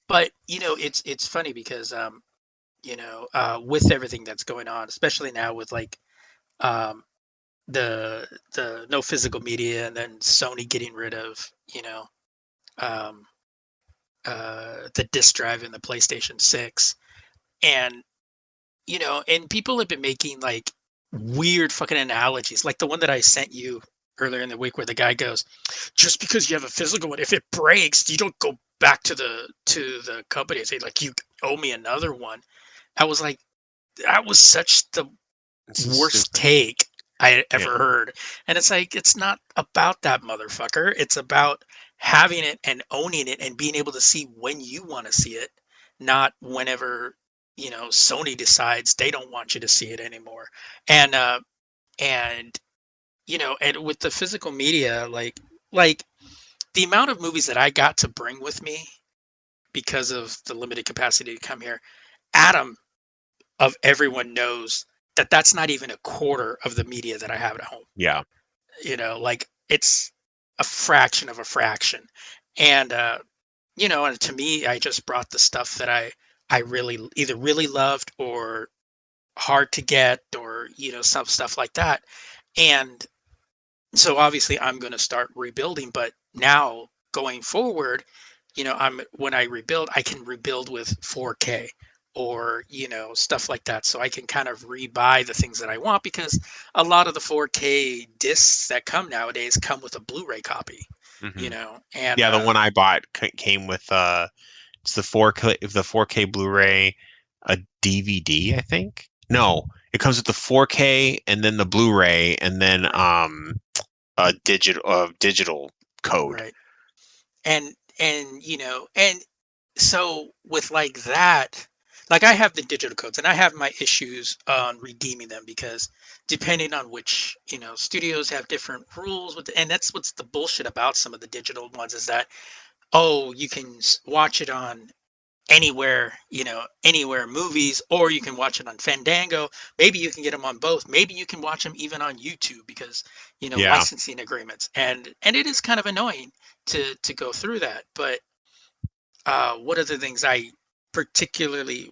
But it's funny because with everything that's going on, especially now with like um, the no physical media, and then Sony getting rid of um, the disk drive in the PlayStation 6, and and people have been making like weird fucking analogies, like the one that I sent you earlier in the week, where the guy goes, "Just because you have a physical one, if it breaks, you don't go back to the company and say like you owe me another one." I was like, that was such the It's so worst stupid. take I had Yeah. ever heard. And it's like, it's not about that, motherfucker. It's about having it and owning it and being able to see when you want to see it, not whenever, Sony decides they don't want you to see it anymore. And, and, and with the physical media, like the amount of movies that I got to bring with me because of the limited capacity to come here, Adam of everyone knows that that's not even a quarter of the media that I have at home. Yeah. Like it's a fraction of a fraction. And and to me, I just brought the stuff that I really either really loved or hard to get, or some stuff like that. And so obviously I'm going to start rebuilding, but now going forward, I'm when I rebuild, I can rebuild with 4K or stuff like that, so I can kind of rebuy the things that I want, because a lot of the 4K discs that come nowadays come with a Blu-ray copy, Hmm. and Yeah, the one I bought came with it's the 4K Blu-ray, a DVD, I think. No, it comes with the 4K and then the Blu-ray and then right, a digital code. right, and so with like that, like I have the digital codes and I have my issues on redeeming them, because depending on which studios have different rules and that's what's the bullshit about some of the digital ones, is that, oh, you can watch it on anywhere movies, or you can watch it on Fandango. Maybe you can get them on both. Maybe you can watch them even on YouTube, because Yeah. licensing agreements, and it is kind of annoying to go through that. But what are the things I particularly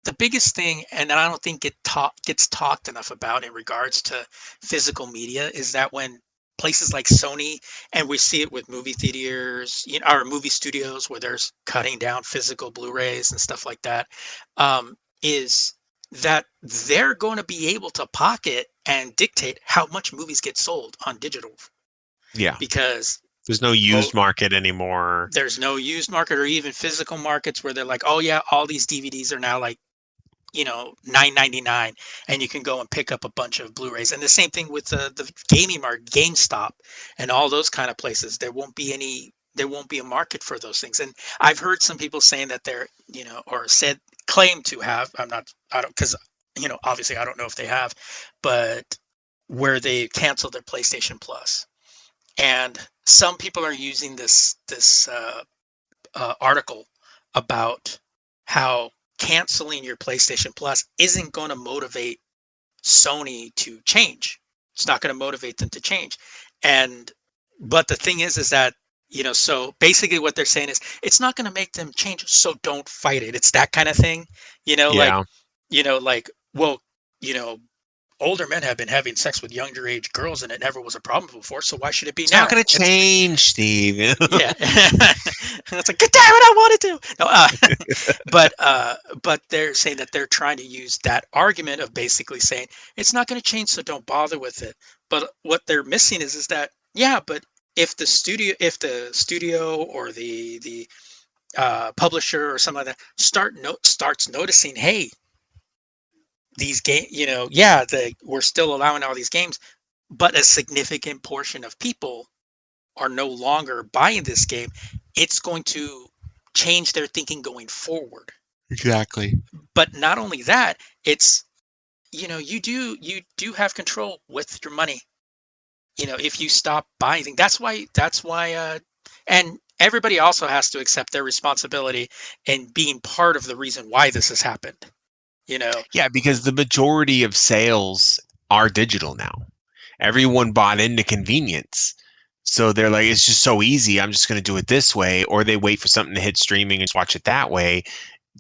the biggest thing, and I don't think gets talked enough about in regards to physical media, is that when places like Sony, and we see it with movie theaters, or movie studios, where there's cutting down physical Blu-rays and stuff like that, is that they're going to be able to pocket and dictate how much movies get sold on digital, Yeah. because There's no used market anymore. there's no used market or even physical markets where they're like, oh yeah, all these DVDs are now like, $9.99, and you can go and pick up a bunch of Blu-rays. And the same thing with the gaming market, GameStop, and all those kind of places. There won't be a market for those things. And I've heard some people saying that they're, or said, claim to have. I don't, because obviously I don't know if they have, but where they canceled their PlayStation Plus, and some people are using this article about how canceling your PlayStation Plus isn't going to motivate Sony to change. It's not going to motivate them to change. And but the thing is that so basically what they're saying is it's not going to make them change. So don't fight it. It's that kind of thing. Like Yeah. like, well, you know older men have been having sex with younger age girls, and it never was a problem before, so why should it be It's not now? gonna change, Steve. Yeah. It's like, God damn it, I wanted to. No, but they're saying that they're trying to use that argument of basically saying it's not going to change, so don't bother with it. But what they're missing is that, yeah, but if the studio or the publisher or something like that starts noticing, hey, these game, yeah, we're still allowing all these games, but a significant portion of people are no longer buying this game, it's going to change their thinking going forward. Exactly. But not only that, it's you do have control with your money. if you stop buying things, that's why, and everybody also has to accept their responsibility in being part of the reason why this has happened. Yeah, because the majority of sales are digital now. Everyone bought into convenience. So they're like, it's just so easy. I'm just going to do it this way. Or they wait for something to hit streaming and just watch it that way.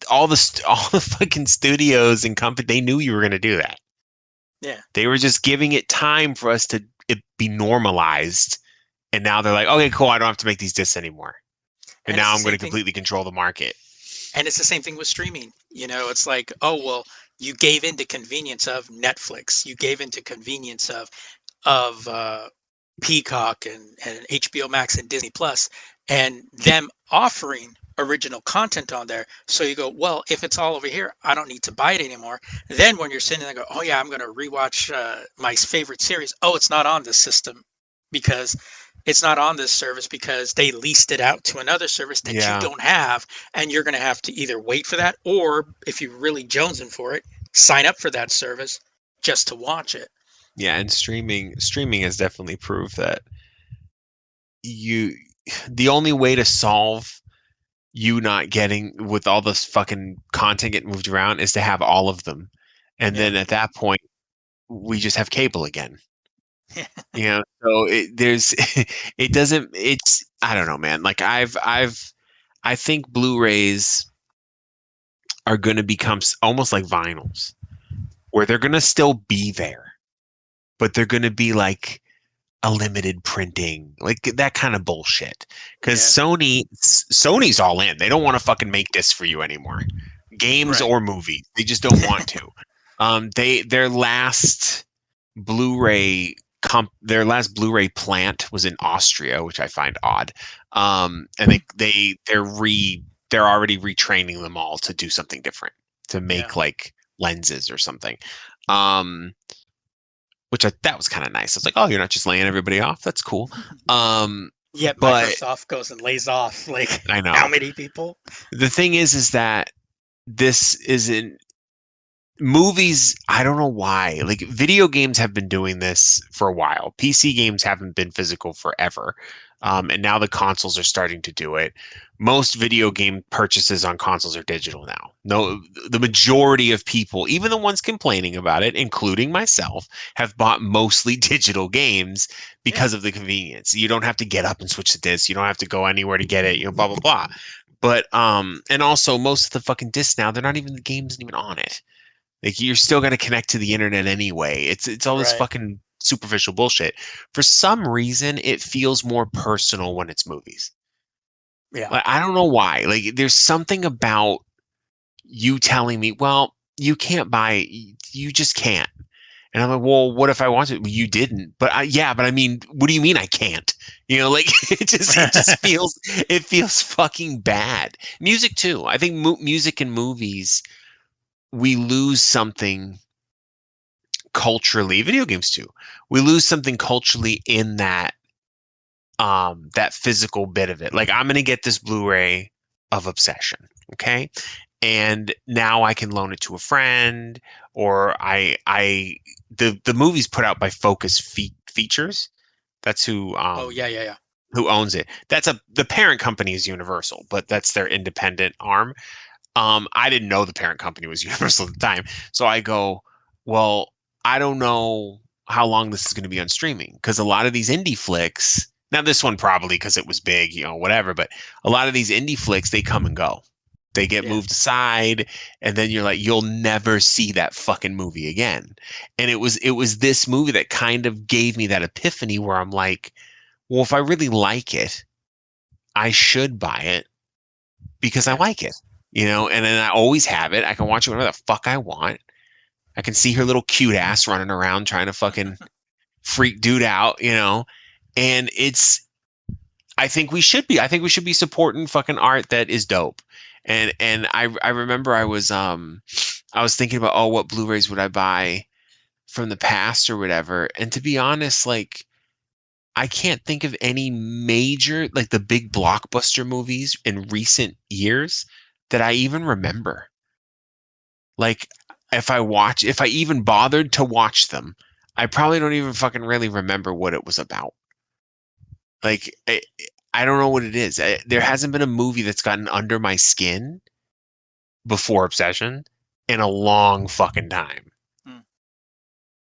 All the fucking studios and company, they knew you were going to do that. Yeah. They were just giving it time for us to it be normalized. And now they're like, okay, cool. I don't have to make these discs anymore. And And it's now the I'm going same to thing. completely control the market. And it's the same thing with streaming. It's like, oh well, you gave into convenience of Netflix. You gave into convenience of Peacock and HBO Max and Disney Plus, and them offering original content on there. So you go, well, if it's all over here, I don't need to buy it anymore. Then when you're sitting there, go, oh yeah, I'm going to rewatch my favorite series. Oh, it's not on this system because it's not on this service because they leased it out to another service that you Yeah. don't have, and you're going to have to either wait for that, or if you're really jonesing for it, sign up for that service just to watch it. Yeah. And streaming has definitely proved that you the only way to solve you not getting with all this fucking content getting moved around is to have all of them. And Yeah. then at that point, we just have cable again. So there's it doesn't it's I don't know, man. Like I think Blu-rays are going to become almost like vinyls where they're going to still be there, but they're going to be like a limited printing, like that kind of bullshit. Because Yeah. Sony's all in. They don't want to fucking make this for you anymore, games Right. or movies. They just don't want to. Their last Blu-ray their last Blu-ray plant was in Austria, which I find odd. And they're already retraining them all to do something different, to Yeah. make like lenses or something. Which that was kind of nice. I was like, oh, you're not just laying everybody off. That's cool. Yet But Microsoft goes and lays off like I how know many people? the thing is that this isn't movies. I don't know why. Like video games have been doing this for a while. PC games haven't been physical forever. And now the consoles are starting to do it. Most video game purchases on consoles are digital now. No, the majority of people, even the ones complaining about it, including myself, have bought mostly digital games Yeah. because of the convenience. You don't have to get up and switch the disc. You don't have to go anywhere to get it. Blah blah blah. But and also most of the fucking discs now, they're not even the games even on it. Like you're still going to connect to the internet anyway. It's all this Right. fucking superficial bullshit. For some reason, it feels more personal when it's movies. Yeah. Like I don't know why. Like there's something about you telling me, well, you can't buy it. You just can't. And I'm like, well, what if I want to? Well, you didn't. But yeah, but I mean, what do you mean I can't? Like it feels fucking bad. Music too. I think music and movies, we lose something culturally. Video games too. We lose something culturally in that physical bit of it. Like I'm gonna get this Blu-ray of Obsession, okay? And now I can loan it to a friend, or the movie's put out by Focus Features. That's Oh yeah, yeah, yeah. who owns it. The parent company is Universal, but that's their independent arm. I didn't know the parent company was Universal at the time. So I go, well, I don't know how long this is going to be on streaming because a lot of these indie flicks, now this one probably because it was big, whatever, but a lot of these indie flicks, they come and go. They get Yeah. moved aside, and then you're like, you'll never see that fucking movie again. And it was this movie that kind of gave me that epiphany where I'm like, well, if I really like it, I should buy it because I Yeah. like it, and then I always have it. I can watch it whenever the fuck I want. I can see her little cute ass running around trying to fucking freak dude out, and I think we should be supporting fucking art that is dope. And I remember I was thinking about, oh, what Blu-rays would I buy from the past or whatever. And to be honest, like I can't think of any major, like the big blockbuster movies in recent years that I even remember. Like if I even bothered to watch them, I probably don't even fucking really remember what it was about. Like, I don't know what it is. There hasn't been a movie that's gotten under my skin before Obsession in a long fucking time. Hmm.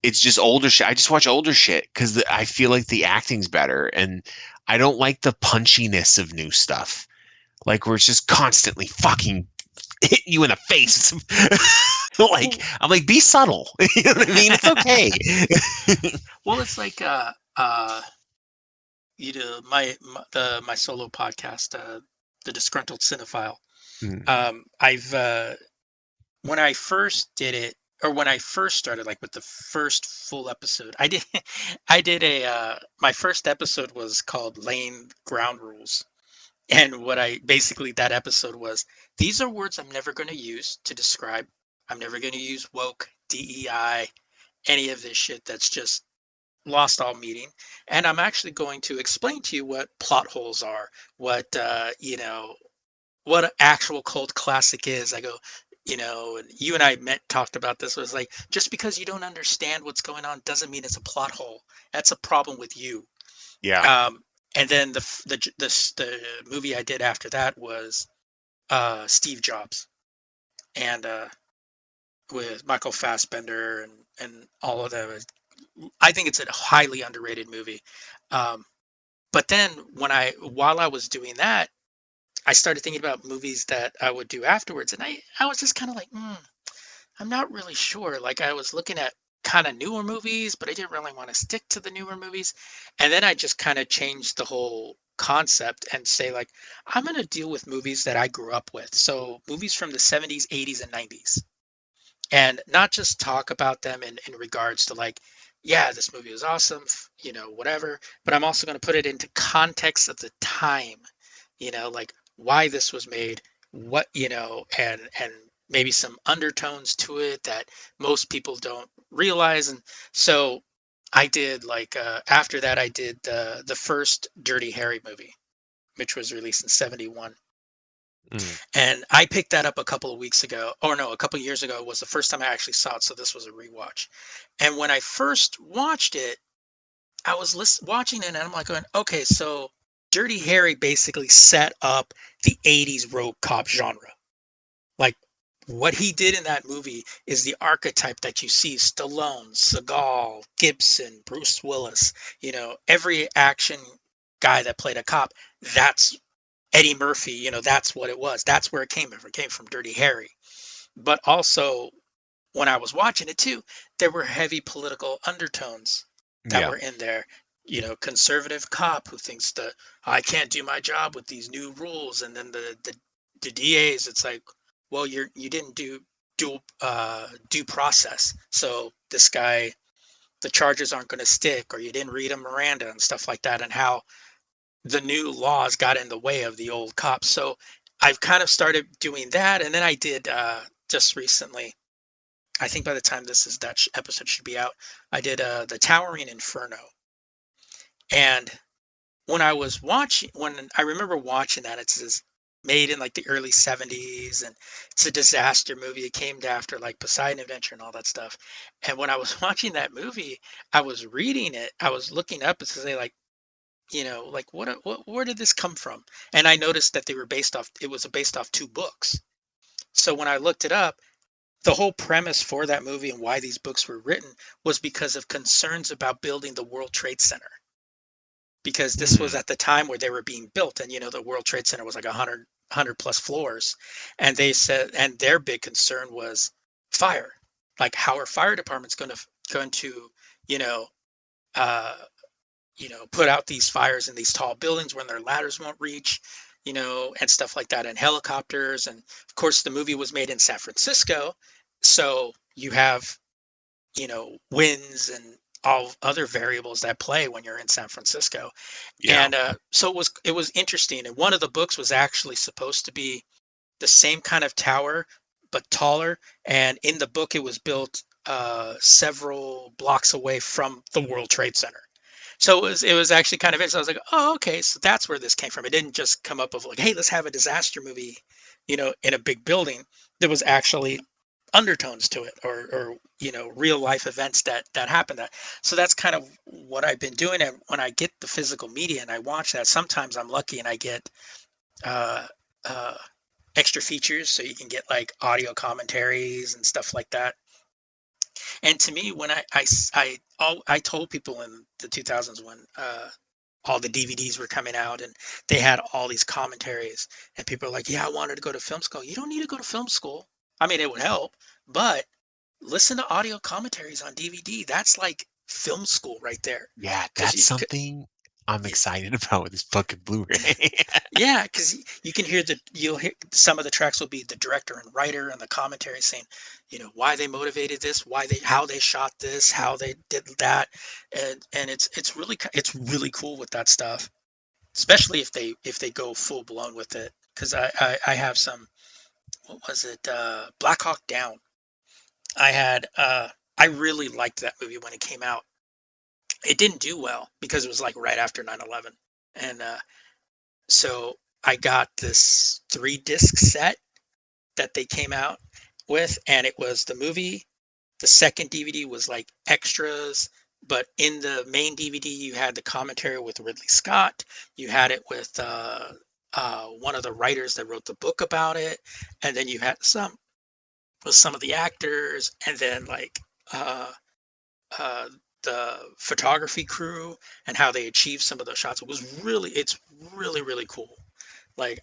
It's just older shit. I just watch older shit because I feel like the acting's better, and I don't like the punchiness of new stuff. Like where it's just constantly fucking hitting you in the face. Like I'm like, be subtle. You know what I mean? It's okay. Well, it's like you know, my solo podcast, the Disgruntled Cinephile. Mm, I've when I first did it, or when I first started, like with the first full episode, I did I did a my first episode was called Laying Ground Rules. And what I basically that episode was, these are words I'm never going to use to describe. I'm never going to use woke, DEI, any of this shit that's just lost all meaning. And I'm actually going to explain to you what plot holes are, what you know, what an actual cult classic is. I go, you know, and you and I met talked about this, was like, just because you don't understand what's going on doesn't mean it's a plot hole. That's a problem with you. yeah. Um, and then the movie I did after that was Steve Jobs, and with Michael Fassbender and all of them. I think it's a highly underrated movie. Um, but then while I was doing that, I started thinking about movies that I would do afterwards, and I was just kind of like, I'm not really sure. Like I was looking at kind of newer movies, but I didn't really want to stick to the newer movies. And then I just kind of changed the whole concept and say like, I'm going to deal with movies that I grew up with. So movies from the 70s, 80s, and 90s, and not just talk about them in regards to like, yeah, this movie was awesome, you know, whatever, but I'm also going to put it into context of the time, you know, like why this was made, what, you know, and maybe some undertones to it that most people don't realize. And so I did like after that I did the first Dirty Harry movie, which was released in 71. Mm, And I picked that up a couple of weeks ago, or no, a couple of years ago was the first time I actually saw it. So this was a rewatch. And when I first watched it, I was watching it and I'm like going, okay, so Dirty Harry basically set up the 80s rogue cop genre. Like what he did in that movie is the archetype that you see: Stallone, Seagal, Gibson, Bruce Willis, you know, every action guy that played a cop. That's Eddie Murphy, you know, that's what it was. That's where it came from. It came from Dirty Harry. But also, when I was watching it too, there were heavy political undertones that yeah. were in there. You know, conservative cop who thinks that I can't do my job with these new rules, and then the DAs, it's like, well, you didn't do due process, so this guy, the charges aren't going to stick, or you didn't read a Miranda and stuff like that, and how the new laws got in the way of the old cops. So I've kind of started doing that, and then I did just recently. I think by the time episode should be out, I did the Towering Inferno. And when I remember watching that, made in like the early 70s, and it's a disaster movie. It came after like Poseidon Adventure and all that stuff. And when I was watching that movie, I was reading it. I was looking up to say like, you know, like what where did this come from? And I noticed that it was based off two books. So when I looked it up, the whole premise for that movie and why these books were written was because of concerns about building the World Trade Center. Because this was Mm, at the time where they were being built, and you know the World Trade Center was like 100 plus floors, and they said, and their big concern was fire. Like how are fire departments going to you know uh put out these fires in these tall buildings when their ladders won't reach, you know, and stuff like that, and helicopters. And of course, the movie was made in San Francisco. So you have, you know, winds and all other variables that play when you're in San Francisco. yeah. And so it was interesting. And one of the books was actually supposed to be the same kind of tower, but taller. And in the book, it was built several blocks away from the World Trade Center. So it was actually kind of interesting. I was like, oh, okay, so that's where this came from. It didn't just come up of like, hey, let's have a disaster movie, you know, in a big building. There was actually undertones to it, or real life events that happen. So that's kind of what I've been doing. And when I get the physical media and I watch that, sometimes I'm lucky and I get uh, uh, extra features, so you can get like audio commentaries and stuff like that. And to me, when I told people in the 2000s when all the DVDs were coming out and they had all these commentaries, and people are like, "Yeah, I wanted to go to film school." You don't need to go to film school. I mean, it would help, but listen to audio commentaries on DVD. That's like film school right there. Yeah, Because that's something I'm excited about with this fucking Blu-ray. yeah, because you'll hear some of the tracks will be the director and writer and the commentary saying, why they motivated this, how they shot this, how they did that, and it's really cool with that stuff, especially if they go full blown with it. Because I have some, what was it, Black Hawk Down. I had I really liked that movie when it came out. It didn't do well because it was like right after 9/11, and so I got this 3-disc set that they came out with, and it was the movie. The second DVD was like extras, but in the main DVD, you had the commentary with Ridley Scott. You had it with one of the writers that wrote the book about it, and then you had some of the actors, and then like uh, uh, the photography crew and how they achieved some of those shots. It's really, really cool. Like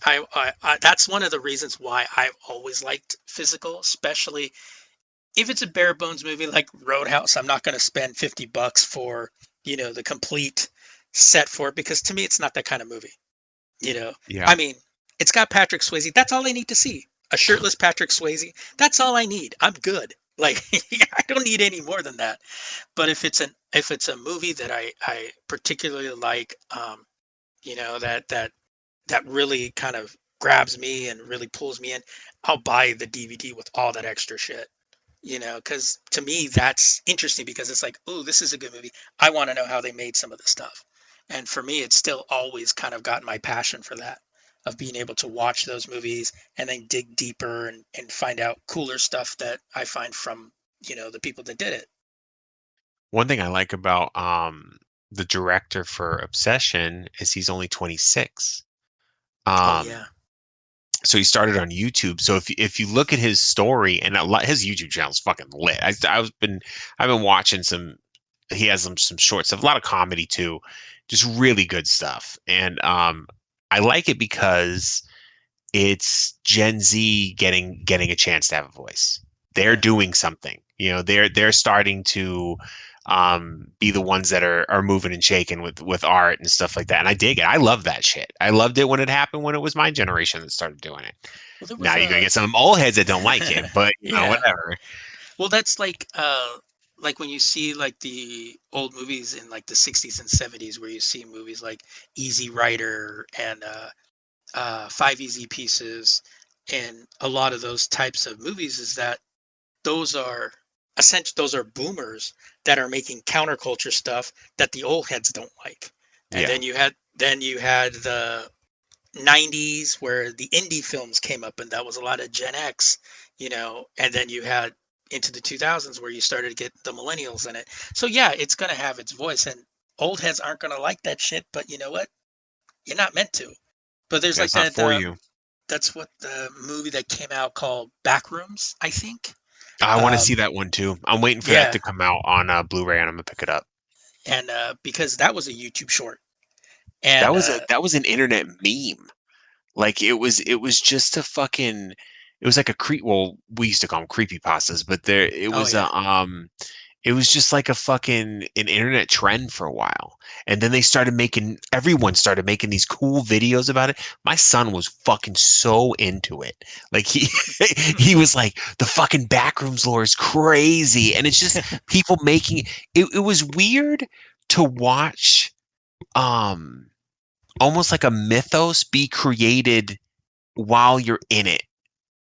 that's one of the reasons why I've always liked physical, especially if it's a bare bones movie like Roadhouse. I'm not going to spend $50 for the complete set for it, because to me it's not that kind of movie. Yeah. I mean, it's got Patrick Swayze. That's all I need to see. A shirtless Patrick Swayze. That's all I need. I'm good. Like I don't need any more than that. But if it's a movie that I particularly like, that really kind of grabs me and really pulls me in, I'll buy the DVD with all that extra shit. Because to me that's interesting, because it's like, oh, this is a good movie. I want to know how they made some of this stuff. And for me, it's still always kind of gotten my passion for that, of being able to watch those movies and then dig deeper and find out cooler stuff that I find from, the people that did it. One thing I like about the director for Obsession is he's only 26. Oh Um yeah. so he started on YouTube. So if you look at his story, and his YouTube channel is fucking lit. I've been watching some. He has some short stuff, a lot of comedy too, just really good stuff. And I like it because it's Gen Z getting a chance to have a voice. They're Yeah. doing something. They're starting to be the ones that are moving and shaking with art and stuff like that. And I dig it. I love that shit. I loved it when it happened, when it was my generation that started doing it. Well, there Now was you're gonna a get some old heads that don't like it, but yeah. whatever. Well, that's like when you see like the old movies in like the 60s and 70s, where you see movies like Easy Rider and Five Easy Pieces, and a lot of those types of movies, is that those are those are boomers that are making counterculture stuff that the old heads don't like. And Yeah. then you had the 90s where the indie films came up, and that was a lot of Gen X, and then you had into the 2000s where you started to get the millennials in it. So yeah, it's going to have its voice, and old heads aren't going to like that shit, but you know what? You're not meant to. But there's Yeah, like it's not that for you. that's what the movie that came out called Backrooms, I think. I want to Um see that one too. I'm waiting for that yeah, to come out on Blu-ray, and I'm gonna pick it up. and because that was a YouTube short. That And was an internet meme. Like it was just a fucking it was like a well, we used to call them creepy pastas, but oh yeah. it was just like a fucking an internet trend for a while. And then everyone started making these cool videos about it. My son was fucking so into it. Like he was like, the fucking backrooms lore is crazy. And it's just people making it was weird to watch um almost like a mythos be created while you're in it.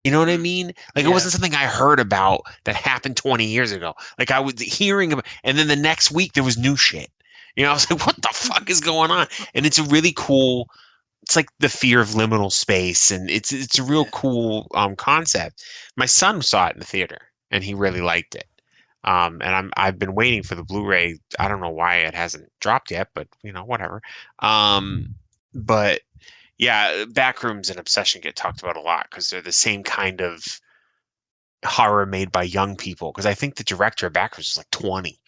You know what I Mm, mean? Like it yeah. wasn't something I heard about that happened 20 years ago. Like I was hearing about, and then the next week there was new shit. I was like, what the fuck is going on? And it's a really cool it's like the fear of liminal space, and it's a real cool concept. My son saw it in the theater, and he really liked it. And I've been waiting for the Blu-ray. I don't know why it hasn't dropped yet, but whatever. But yeah, Backrooms and Obsession get talked about a lot because they're the same kind of horror made by young people. Because I think the director of Backrooms is like 20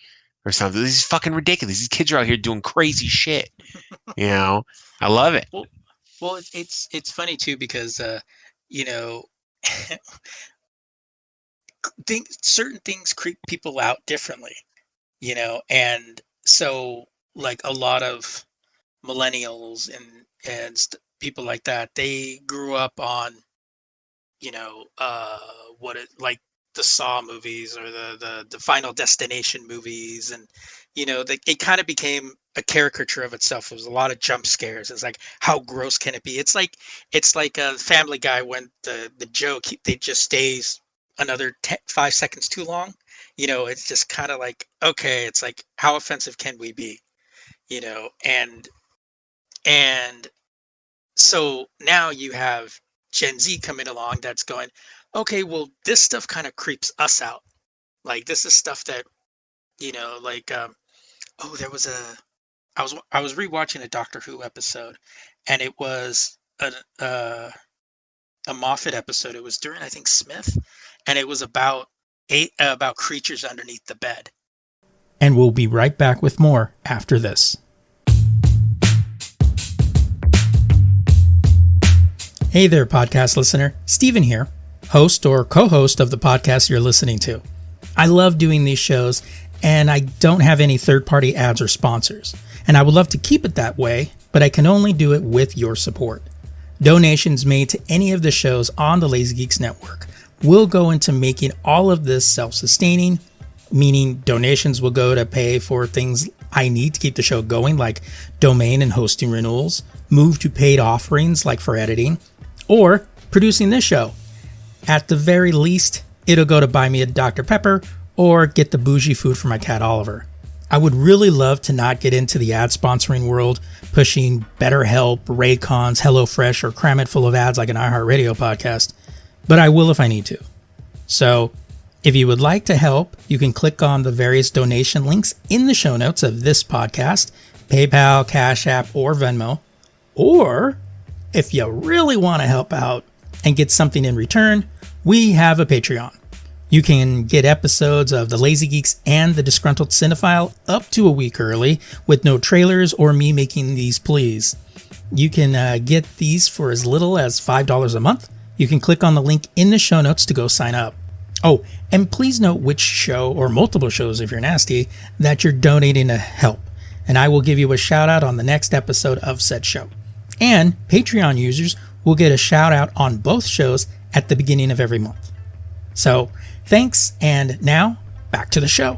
or something. This is fucking ridiculous. These kids are out here doing crazy shit. I love it. Well, it's funny too because you know, certain things creep people out differently, and so like a lot of millennials and people like that, they grew up on what it like the Saw movies or the Final Destination movies, and it kind of became a caricature of itself. It was a lot of jump scares. It's like, how gross can it be? It's like a Family Guy when the joke they just stays another 5 seconds too long. It's just kind of like, okay, it's like, how offensive can we be? And so now you have Gen Z coming along that's going, okay, well, this stuff kind of creeps us out. Like, this is stuff that, like, oh, there was I was rewatching a Doctor Who episode, and it was a Moffat episode. It was during, I think, Smith, and it was about creatures underneath the bed. And we'll be right back with more after this. Hey there, podcast listener. Steven here, host or co-host of the podcast you're listening to. I love doing these shows, and I don't have any third-party ads or sponsors. And I would love to keep it that way, but I can only do it with your support. Donations made to any of the shows on the Lazy Geeks Network will go into making all of this self-sustaining, meaning donations will go to pay for things I need to keep the show going, like domain and hosting renewals, move to paid offerings like for editing, or producing this show. At the very least, it'll go to buy me a Dr. Pepper or get the bougie food for my cat Oliver. I would really love to not get into the ad sponsoring world, pushing BetterHelp, Raycons, HelloFresh, or cram it full of ads like an iHeartRadio podcast, but I will if I need to. So, if you would like to help, you can click on the various donation links in the show notes of this podcast, PayPal, Cash App, or Venmo. Or, if you really want to help out and get something in return, we have a Patreon. You can get episodes of The Lazy Geeks and The Disgruntled Cinephile up to a week early with no trailers or me making these pleas. You can get these for as little as $5 a month. You can click on the link in the show notes to go sign up. Oh, and please note which show, or multiple shows if you're nasty, that you're donating to help, and I will give you a shout out on the next episode of said show. And Patreon users will get a shout out on both shows at the beginning of every month. So, thanks, and now, back to the show.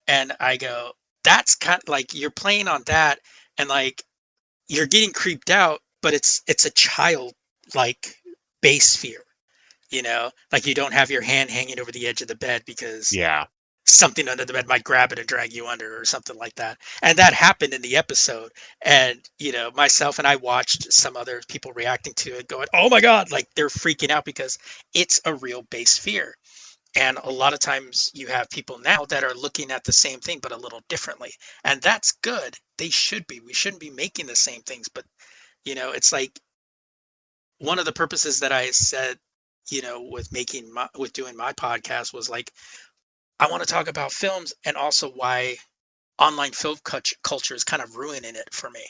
And I go, that's kind of like, you're playing on that, and like, you're getting creeped out, but it's a child like base fear, like you don't have your hand hanging over the edge of the bed because something under the bed might grab it and drag you under or something like that. And that happened in the episode. And, myself and I watched some other people reacting to it going, oh my God, like they're freaking out because it's a real base fear. And a lot of times you have people now that are looking at the same thing, but a little differently. And that's good. They should be. We shouldn't be making the same things. But, it's like one of the purposes that I said, with doing my podcast was like, I want to talk about films and also why online film culture is kind of ruining it for me,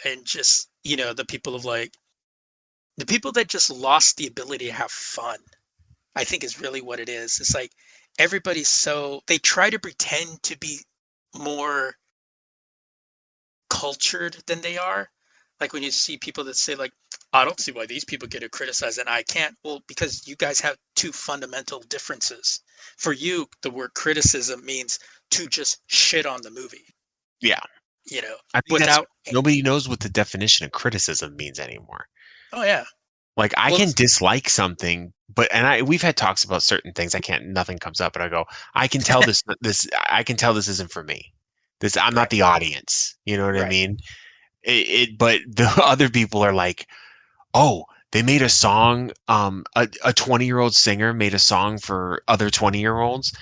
and just, the people that just lost the ability to have fun, I think is really what it is. It's like they try to pretend to be more cultured than they are. Like when you see people that say like, I don't see why these people get to criticize and I can't. Well, because you guys have two fundamental differences. For you, the word criticism means to just shit on the movie. Yeah. I think nobody knows what the definition of criticism means anymore. Oh yeah. Like I can dislike something, we've had talks about certain things. Nothing comes up, but I go, I can tell I can tell this isn't for me. I'm not Right. the audience. You know what I Right. mean? But the other people are like, oh, they made a song. A 20-year-old singer made a song for other 20-year-olds.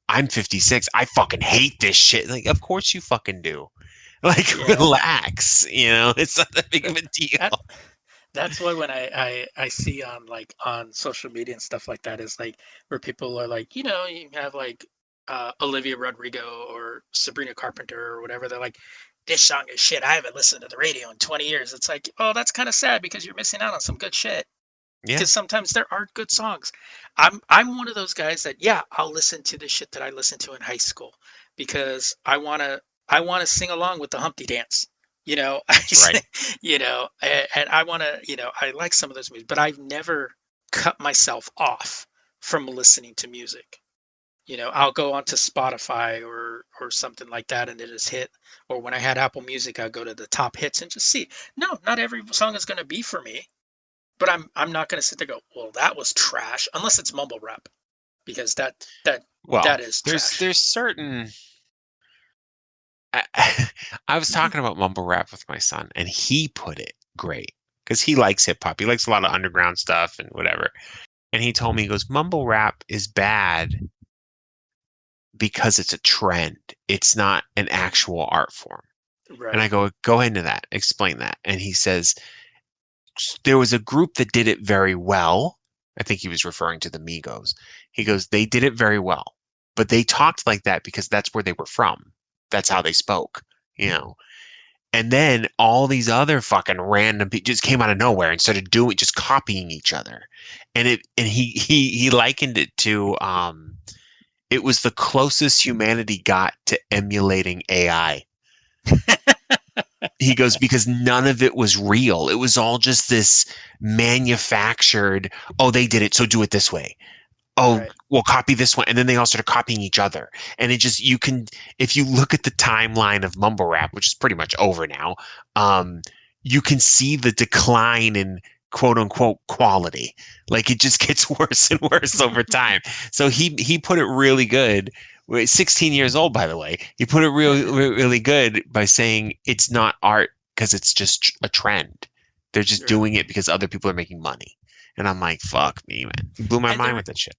I'm 56. I fucking hate this shit. Like, of course you fucking do. Like, Yeah. relax. It's not that big of That, a deal. that that's why when I see on like on social media and stuff like that is like where people are like, you have like Olivia Rodrigo or Sabrina Carpenter or whatever. They're like, this song is shit. I haven't listened to the radio in 20 years. It's like, oh, that's kind of sad because you're missing out on some good shit. Yeah. Because sometimes there are good songs. I'm one of those guys that, yeah, I'll listen to the shit that I listened to in high school because I wanna sing along with the Humpty Dance. I Right. and I wanna, I like some of those movies, but I've never cut myself off from listening to music. I'll go onto Spotify or something like that and it just hit. Or when I had Apple Music, I'll go to the top hits and just see. No, not every song is gonna be for me, but I'm not gonna sit there and go, well, that was trash, unless it's mumble rap, because that Well, is there's trash. there's certain I, I was talking about mumble rap with my son, and he put it great because he likes hip hop. He likes a lot of underground stuff and whatever. And he told me, he goes, mumble rap is bad because it's a trend. It's not an actual art form. And I Right. go into that, explain that. And he says, there was a group that did it very well. I think he was referring to the Migos. He goes, they did it very well, but they talked like that because that's where they were from. That's how they spoke, you know. And then all these other fucking random people just came out of nowhere and started doing, just copying each other. And he likened it to it was the closest humanity got to emulating AI. He goes, because none of it was real. It was all just this manufactured, oh, they did it, so do it this way. Oh, Right. well, copy this one. And then they all started copying each other. And it just, you can, if you look at the timeline of mumble rap, which is pretty much over now, um, you can see the decline in quote unquote quality. Like it just gets worse and worse over time. So he put it really good. 16 years old, by the way. He put it really good by saying it's not art because it's just a trend. They're just Right. doing it because other people are making money. And I'm like, fuck me, man. You blew my And mind there with that shit.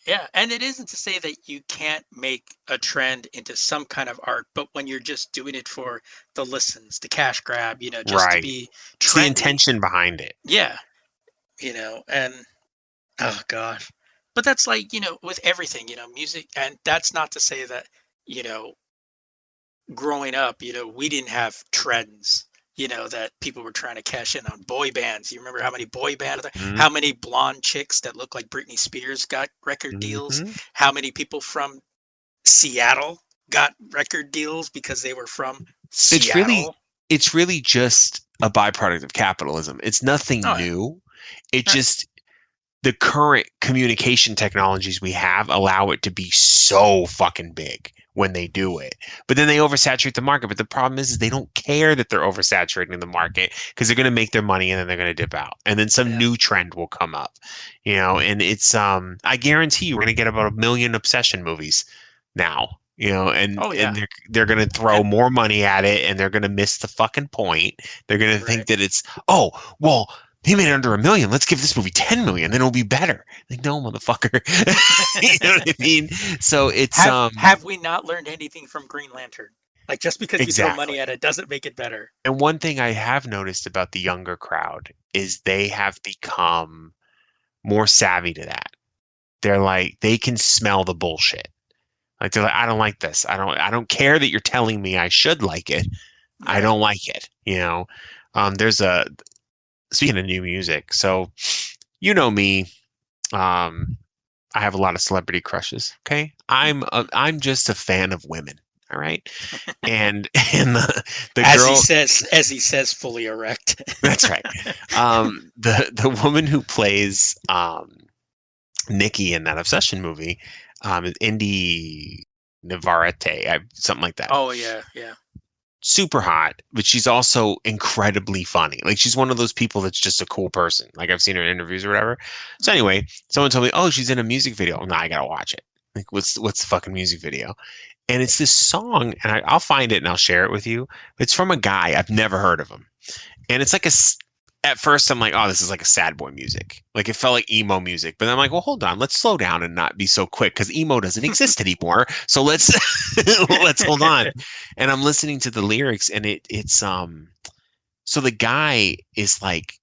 Yeah, and it isn't to say that you can't make a trend into some kind of art, but when you're just doing it for the listens, the cash grab, just to Right. be It's the trendy. intention behind it. Yeah, and oh gosh. But that's like, with everything, music, and that's not to say that, you know, growing up, we didn't have trends, that people were trying to cash in on boy bands. You remember how many boy bands, Mm-hmm. how many blonde chicks that look like Britney Spears got record deals? Mm-hmm. How many people from Seattle got record deals because they were from It's really Seattle? it's really just a byproduct of capitalism. It's nothing Oh yeah, new. It right. just the current communication technologies we have allow it to be so fucking big when they do it. But then they oversaturate the market. But the problem is they don't care that they're oversaturating the market because they're going to make their money and then they're going to dip out. And then some Yeah. new trend will come up, and it's I guarantee you we're going to get about 1 million obsession movies now. And Oh and yeah. they're going to throw And more money at it and they're going to miss the fucking point. They're going to think right. that it's, oh, well, he made it under 1 million. Let's give this movie 10 million, then it'll be better. Like, no, motherfucker. You know what I mean? So it's Have we not learned anything from Green Lantern? Like just because you throw exactly. money at it doesn't make it better. And one thing I have noticed about the younger crowd is they have become more savvy to that. They're like, they can smell the bullshit. Like they're like, I don't like this. I don't care that you're telling me I should like it. I Right. don't like it. There's a speaking of new music, so you know me. Um, I have a lot of celebrity crushes. Okay, I'm just a fan of women. All right, and and the girl. As he says, fully erect. That's right. The woman who plays Nikki in that Obsession movie, is Indy Navarrete, something like that. Oh yeah, yeah. super hot, but she's also incredibly funny. Like she's one of those people that's just a cool person. Like I've seen her in interviews or whatever. So anyway, someone told me, "Oh, she's in a music video." No, I gotta watch it. Like what's the fucking music video? And it's this song, and I'll find it and I'll share it with you. It's from a guy I've never heard of him, and it's like at first I'm like, oh, this is like a sad boy music. Like it felt like emo music. But then I'm like, well, hold on, let's slow down and not be so quick because emo doesn't exist anymore. So let's let's hold on. And I'm listening to the lyrics and it's so the guy is like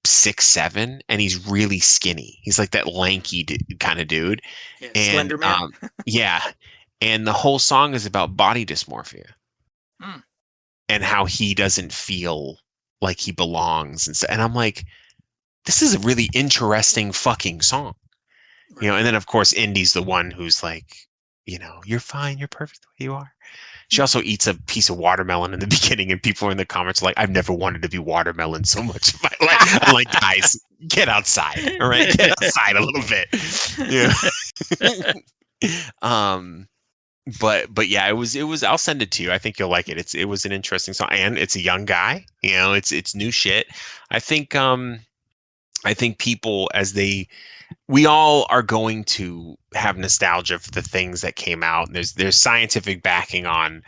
6'7" and he's really skinny. He's like that lanky kind of dude. Yeah, And Slender Man. yeah. And the whole song is about body dysmorphia Mm. and how he doesn't feel like he belongs and so, and I'm like, this is a really interesting fucking song. You know, Right. and then of course Indy's the one who's like, you're fine, you're perfect the way you are. She also eats a piece of watermelon in the beginning, and people in the comments are like, I've never wanted to be watermelon so much in my life. I'm like, guys, get outside. All right. Get outside a little bit. Yeah. But yeah, it was I'll send it to you. I think you'll like it. It was an interesting song. And it's a young guy. It's new shit. I think people we all are going to have nostalgia for the things that came out. There's scientific backing on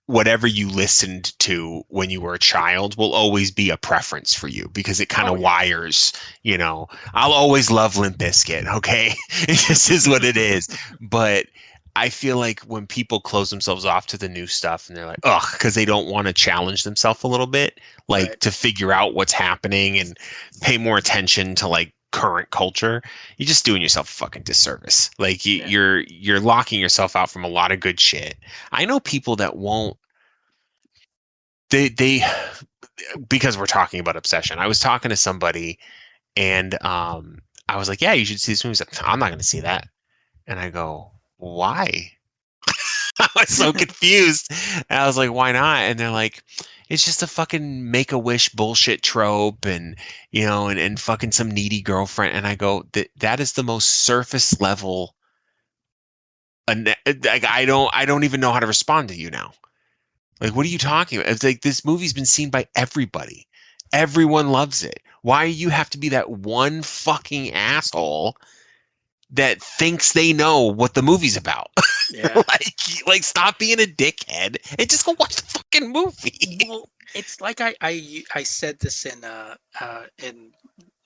whatever you listened to when you were a child will always be a preference for you because it kind Oh of yeah. wires, I'll always love Limp Bizkit, okay? It just is what it is. But I feel like when people close themselves off to the new stuff and they're like, ugh, because they don't want to challenge themselves a little bit, like Right. to figure out what's happening and pay more attention to like current culture, you're just doing yourself a fucking disservice. Like Yeah. you're locking yourself out from a lot of good shit. I know people that won't they because we're talking about obsession. I was talking to somebody and I was like, yeah, you should see this movie. He's like, I'm not gonna see that. And I go, why? I was so confused. And I was like, why not? And they're like, it's just a fucking make a wish bullshit trope and and fucking some needy girlfriend. And I go, that is the most surface level like I don't even know how to respond to you now. Like, what are you talking about? It's like this movie's been seen by everybody. Everyone loves it. Why you have to be that one fucking asshole that thinks they know what the movie's about? Yeah. like stop being a dickhead and just go watch the fucking movie. Well, it's like I said this in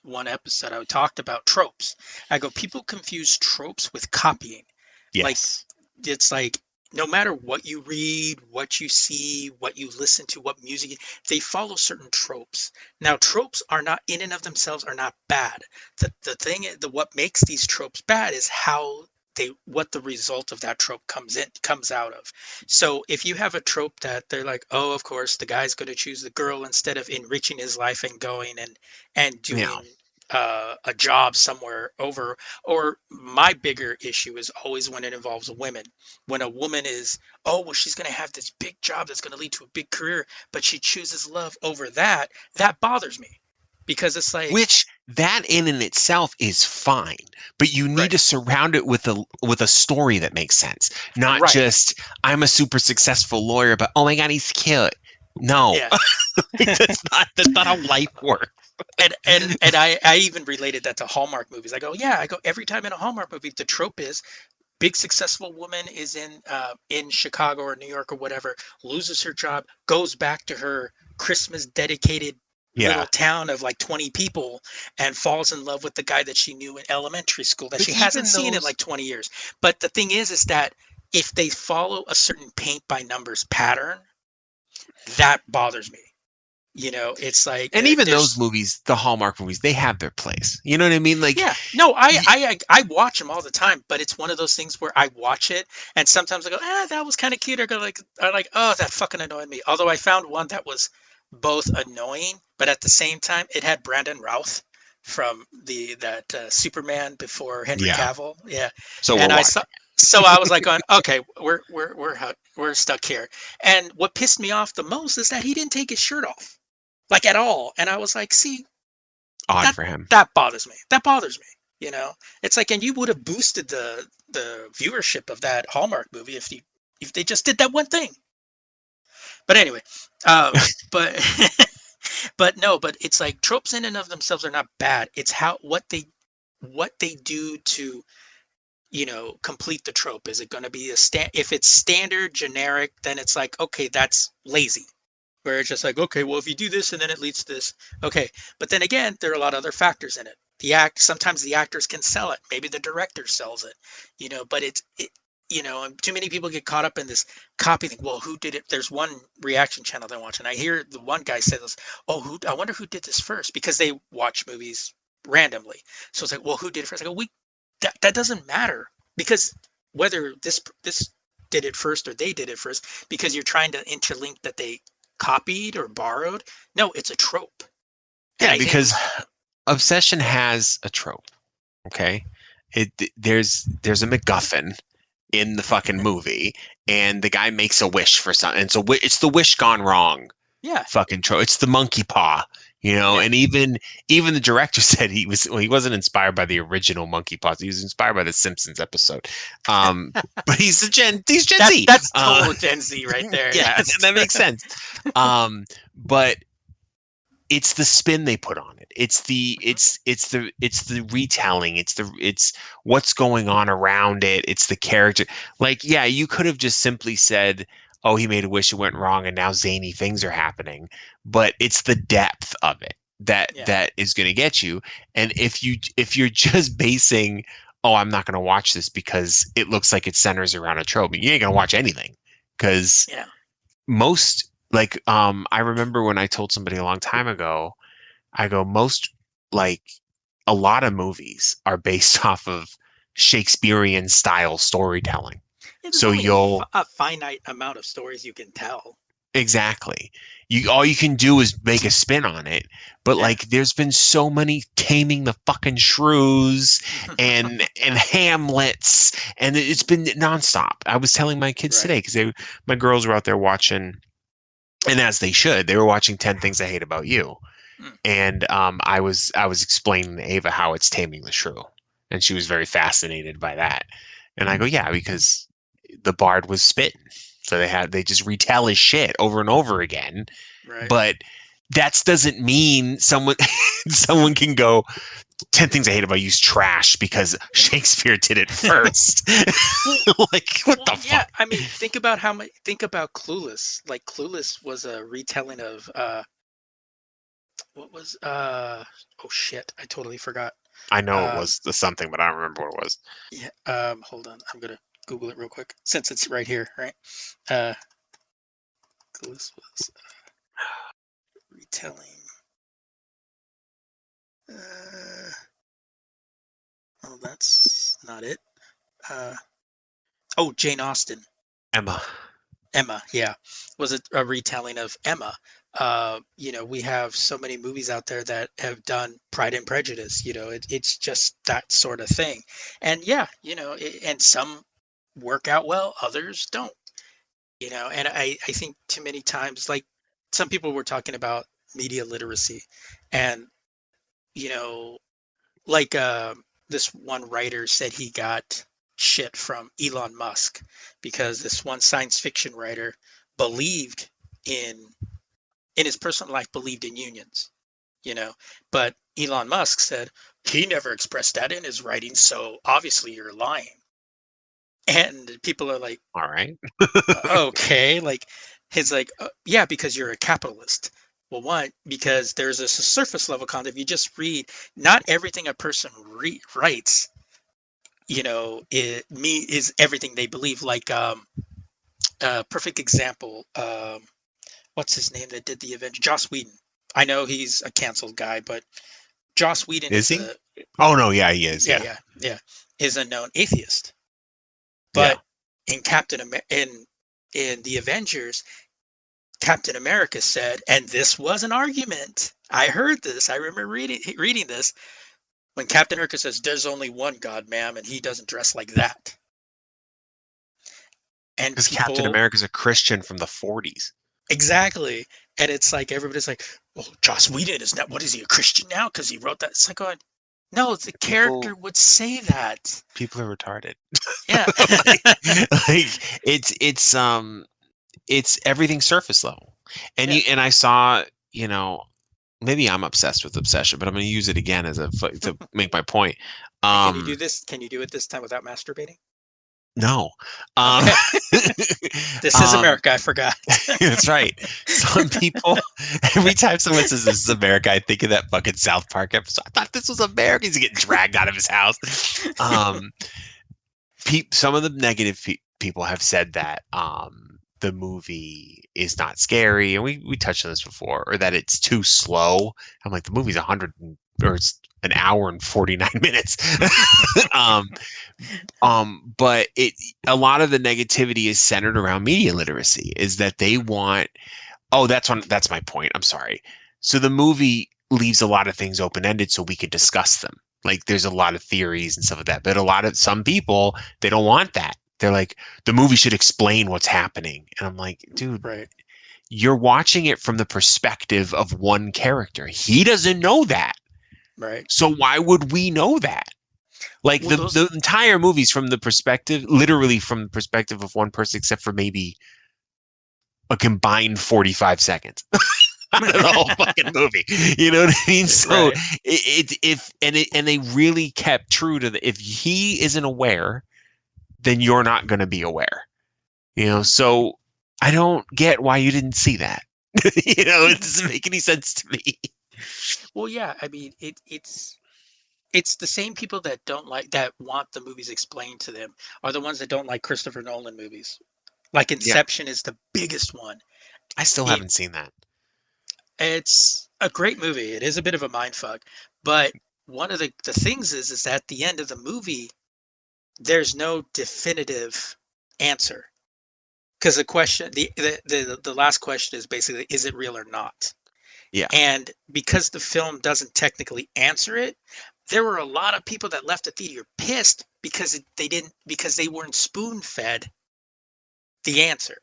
one episode. I talked about tropes. I go, people confuse tropes with copying. Like Yes. it's like no matter what you read, what you see, what you listen to, what music, they follow certain tropes. Now, tropes are not in and of themselves are not bad. The what makes these tropes bad is how what the result of that trope comes out of. So if you have a trope that they're like, oh, of course, the guy's going to choose the girl instead of enriching his life and going and Yeah. doing a job somewhere over. Or my bigger issue is always when it involves women. When a woman is, oh, well, she's going to have this big job that's going to lead to a big career, but she chooses love over that. That bothers me because it's like, Which that in and itself is fine, but you need right, to surround it with a story that makes sense, not right, just I'm a super successful lawyer, but oh my god, he's cute. No, yeah. that's not how life works. And I even related that to Hallmark movies. I go every time in a Hallmark movie, the trope is big successful woman is in Chicago or New York or whatever, loses her job, goes back to her Christmas dedicated Yeah, little town of like 20 people and falls in love with the guy that she knew in elementary school that but she hasn't even seen in those, like 20 years. But the thing is that if they follow a certain paint by numbers pattern, that bothers me. It's like and even those there's movies, the Hallmark movies, they have their place. You know what I mean? Like, yeah, no, y- I watch them all the time, but it's one of those things where I watch it and sometimes I go, that was kind of cute. I like, oh, that fucking annoyed me. Although I found one that was both annoying, but at the same time, it had Brandon Routh from that Superman before Henry yeah. Cavill. Yeah, So we're and I saw. watching. So I was like, going, okay, we're stuck here. And what pissed me off the most is that he didn't take his shirt off, like at all. And I was like, see, Odd that for him. that bothers me. That bothers me. It's like, and you would have boosted the viewership of that Hallmark movie if they just did that one thing. But anyway, but but it's like tropes in and of themselves are not bad. It's how what they do to complete the trope. Is it going to be if it's standard generic, then it's like, okay, that's lazy. Where it's just like, okay, well, if you do this and then it leads to this, okay. But then again, there are a lot of other factors in it. Sometimes the actors can sell it. Maybe the director sells it, but and too many people get caught up in this copy thing. Well, who did it? There's one reaction channel that I watch, and I hear the one guy say this, oh, I wonder who did this first, because they watch movies randomly. So it's like, well, who did it first? I go, that doesn't matter, because whether this did it first or they did it first, because you're trying to interlink that they copied or borrowed. No, it's a trope. And Yeah, I think because obsession has a trope. Okay, there's a MacGuffin in the fucking movie, and the guy makes a wish for something, and so it's the wish gone wrong. yeah, Fucking trope. It's the monkey paw, yeah. and even the director said he wasn't inspired by the original monkey paws. He was inspired by the Simpsons episode. But he's Gen Z. That's total Gen Z right there. Yeah, Yes. that makes sense. But it's the spin they put on it. It's the retelling. It's what's going on around it. It's the character. Like, yeah, you could have just simply said, "Oh, he made a wish, it went wrong, and now zany things are happening." But it's the depth of it Yeah. that is going to get you. And if you're just basing, "Oh, I'm not going to watch this because it looks like it centers around a trope," you ain't going to watch anything, because Yeah. most, like, I remember when I told somebody a long time ago, I go, most, like, a lot of movies are based off of Shakespearean style storytelling. Yeah, there's So only you'll a finite amount of stories you can tell. exactly, all you can do is make a spin on it. But, Yeah. like, there's been so many Taming the fucking Shrews and Hamlets, and it's been nonstop. I was telling my kids Right. today, because my girls were out there watching, and as they should, they were watching 10 Things I Hate About You. Mm. And I was explaining to Ava how it's Taming the Shrew, and she was very fascinated by that. And I go, yeah, because the bard was spitting, so they just retell his shit over and over again. Right. But that doesn't mean someone can go, 10 Things I Hate About You's trash because Shakespeare did it first. Like, what the Yeah, fuck? I mean, think about Clueless. Like, Clueless was a retelling of what was oh shit, I totally forgot. I know it Um was the something, but I don't remember what it was. yeah, hold on. I'm gonna Google it real quick since it's right here, right? Uh Clueless was retelling. Uh oh, that's not it. Uh oh, Jane Austen. Emma. Emma, yeah, was a retelling of Emma. We have so many movies out there that have done Pride and Prejudice. It's just that sort of thing. And yeah, and some work out well, others don't. And I think too many times, like, some people were talking about media literacy, and you know, like, this one writer said he got shit from Elon Musk because this one science fiction writer believed in his personal life, believed in unions, but Elon Musk said he never expressed that in his writing, so obviously you're lying. And people are like, All right. okay, like, he's like, yeah, because you're a capitalist. Well, one, because there's a surface level content. If you just read, not everything a person writes, is everything they believe. Like, perfect example. What's his name that did the Avengers? Joss Whedon. I know he's a canceled guy, but Joss Whedon Is is he? a Oh no, yeah, he is. yeah, Yeah. yeah, yeah, is a known atheist. Yeah. But in in the Avengers, Captain America said, and this was an argument. I heard this. I remember reading this, when Captain America says, "There's only one God, ma'am, and he doesn't dress like that." And Because Captain people, America's a Christian from the 40s. exactly. And it's like everybody's like, "Well, Joss Whedon is not. What is he, a Christian now? Because he wrote that." It's like, going, no, the People character would say that. people are retarded. Yeah. like, like it's it's everything surface level. And Yeah. and I saw, maybe I'm obsessed with obsession, but I'm going to use it again as to make my point. And can you do Um, this? Can you do it this time without masturbating? no. Um, Okay. This is um, America. I forgot. that's right. Some people, every time someone says this is America, I think of that fucking South Park episode. I thought this was America. He's getting dragged out of his house. Um, some of the negative people have said that the movie is not scary, and we touched on this before, or that it's too slow. I'm like, the movie's 100 or it's an hour and 49 minutes. um, but a lot of the negativity is centered around media literacy. Is that they want? Oh, that's my point. I'm sorry. So the movie leaves a lot of things open ended, so we could discuss them. Like there's a lot of theories and stuff like that, but some people they don't want that. They're like, the movie should explain what's happening, and I'm like, dude, Right. you're watching it from the perspective of one character. He doesn't know that, Right. so why would we know that? Like Well, those. the entire movie's from the perspective, literally from the perspective of one person, except for maybe a combined 45 seconds out of the whole fucking movie. You know what I mean? So Right. and they really kept true to if he isn't aware, then you're not going to be aware. So I don't get why you didn't see that. It doesn't make any sense to me. Well, yeah. I mean, it's the same people that want the movies explained to them are the ones that don't like Christopher Nolan movies. Like Yeah, Inception is the biggest one. I still It haven't seen that. it's a great movie. It is a bit of a mind fuck, but one of the things is at the end of the movie, there's no definitive answer because the question, the last question is basically, is it real or not? Yeah. And because the film doesn't technically answer it, there were a lot of people that left the theater pissed because they weren't spoon fed the answer.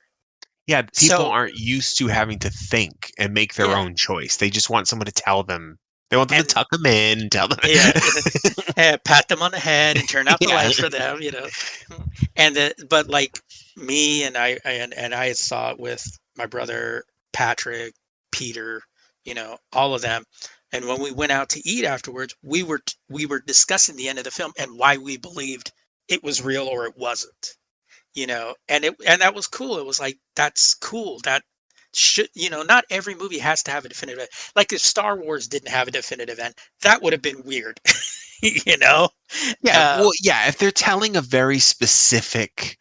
Yeah, people So aren't used to having to think and make their yeah, own choice. They just want someone to tell them. They want them to and tuck them in, tell them. yeah, pat them on the head and turn out the Yeah. lights for them. And but like me and I saw it with my brother Patrick, Peter, all of them. And when we went out to eat afterwards, we were discussing the end of the film and why we believed it was real or it wasn't. And that was cool. It was like, that's cool. That should, not every movie has to have a definitive end. Like if Star Wars didn't have a definitive end, that would have been weird. you know Yeah, uh, well, yeah, if they're telling a very specific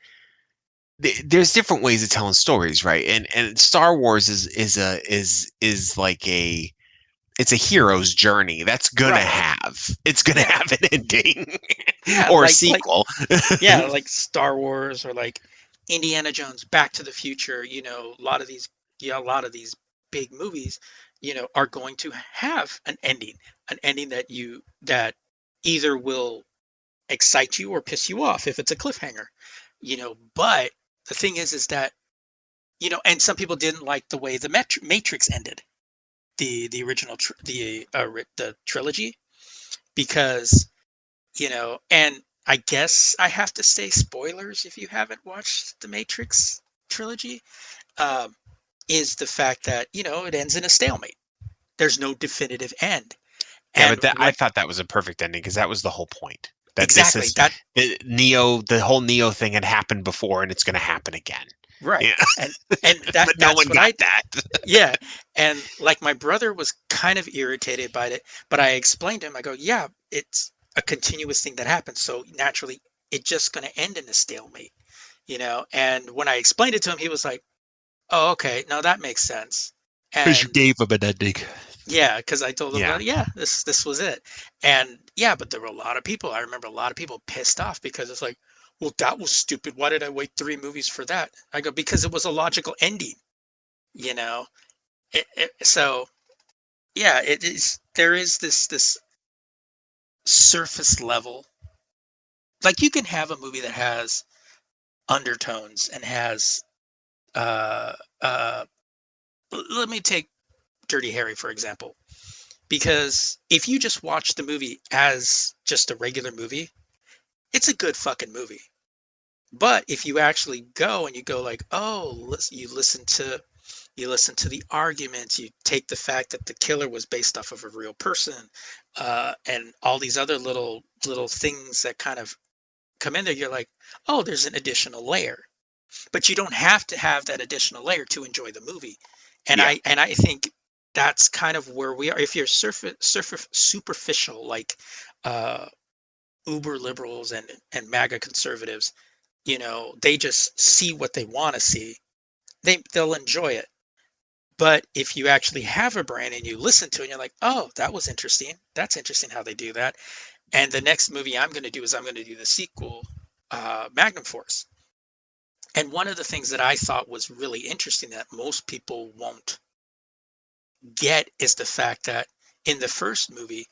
there's different ways of telling stories, right? And Star Wars is like it's a hero's journey. That's gonna right. have it's gonna Yeah. have an ending Yeah, or a like sequel. yeah, like Star Wars or like Indiana Jones, Back to the Future. A lot of these, yeah, a lot of these big movies, are going to have an ending that either will excite you or piss you off if it's a cliffhanger. But the thing is that and some people didn't like the way the Matrix ended, the original the trilogy, because and I guess I have to say spoilers if you haven't watched the Matrix trilogy, um, is the fact that, it ends in a stalemate. There's no definitive end. Yeah, And but I what thought that was a perfect ending because that was the whole point. That this exactly is that the whole Neo thing had happened before and it's going to happen again. right. Yeah, And but no that's one what got I that. yeah. And like my brother was kind of irritated by it, but I explained to him, I go, yeah, it's a continuous thing that happens. So naturally it's just gonna end in a stalemate, And when I explained it to him, he was like, oh, okay, no, that makes sense. Because you And gave him an ending. yeah, because I told him, Yeah. well, yeah, this was it. And yeah, but there were a lot of people. I remember a lot of people pissed off because it's like, well, that was stupid. Why did I wait 3 movies for that? I go, because it was a logical ending, you know. So yeah, it is. There is this surface level. Like you can have a movie that has undertones and has uh uh. Let me take Dirty Harry for example. Because if you just watch the movie as just a regular movie, it's a good fucking movie. But if you actually go and you go like, oh, you listen to the arguments, you take the fact that the killer was based off of a real person, and all these other little things that kind of come in there, you're like, oh, there's an additional layer. But you don't have to have that additional layer to enjoy the movie. And Yeah. I think that's kind of where we are. If you're superficial, like uh, uber liberals and MAGA conservatives, they just see what they want to see. They'll enjoy it. But if you actually have a brain and you listen to it, and you're like, oh, that was interesting. That's interesting how they do that. And the next movie I'm going to do is I'm going to do the sequel, Magnum Force. And one of the things that I thought was really interesting that most people won't get is the fact that in the first movie,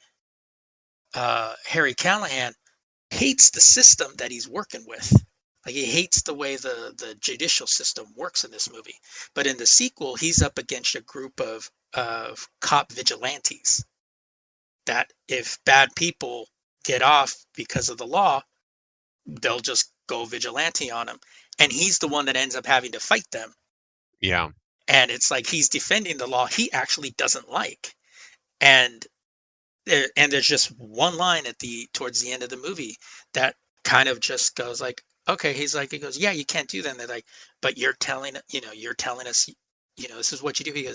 Harry Callahan hates the system that he's working with. Like he hates the way the judicial system works in this movie. But in the sequel, he's up against a group of cop vigilantes that if bad people get off because of the law, they'll just go vigilante on him. And he's the one that ends up having to fight them. Yeah. And it's like he's defending the law he actually doesn't like. And there's just one line towards the end of the movie that kind of just goes like, okay, he goes, yeah, you can't do that. And they're like, but you're telling us, this is what you do.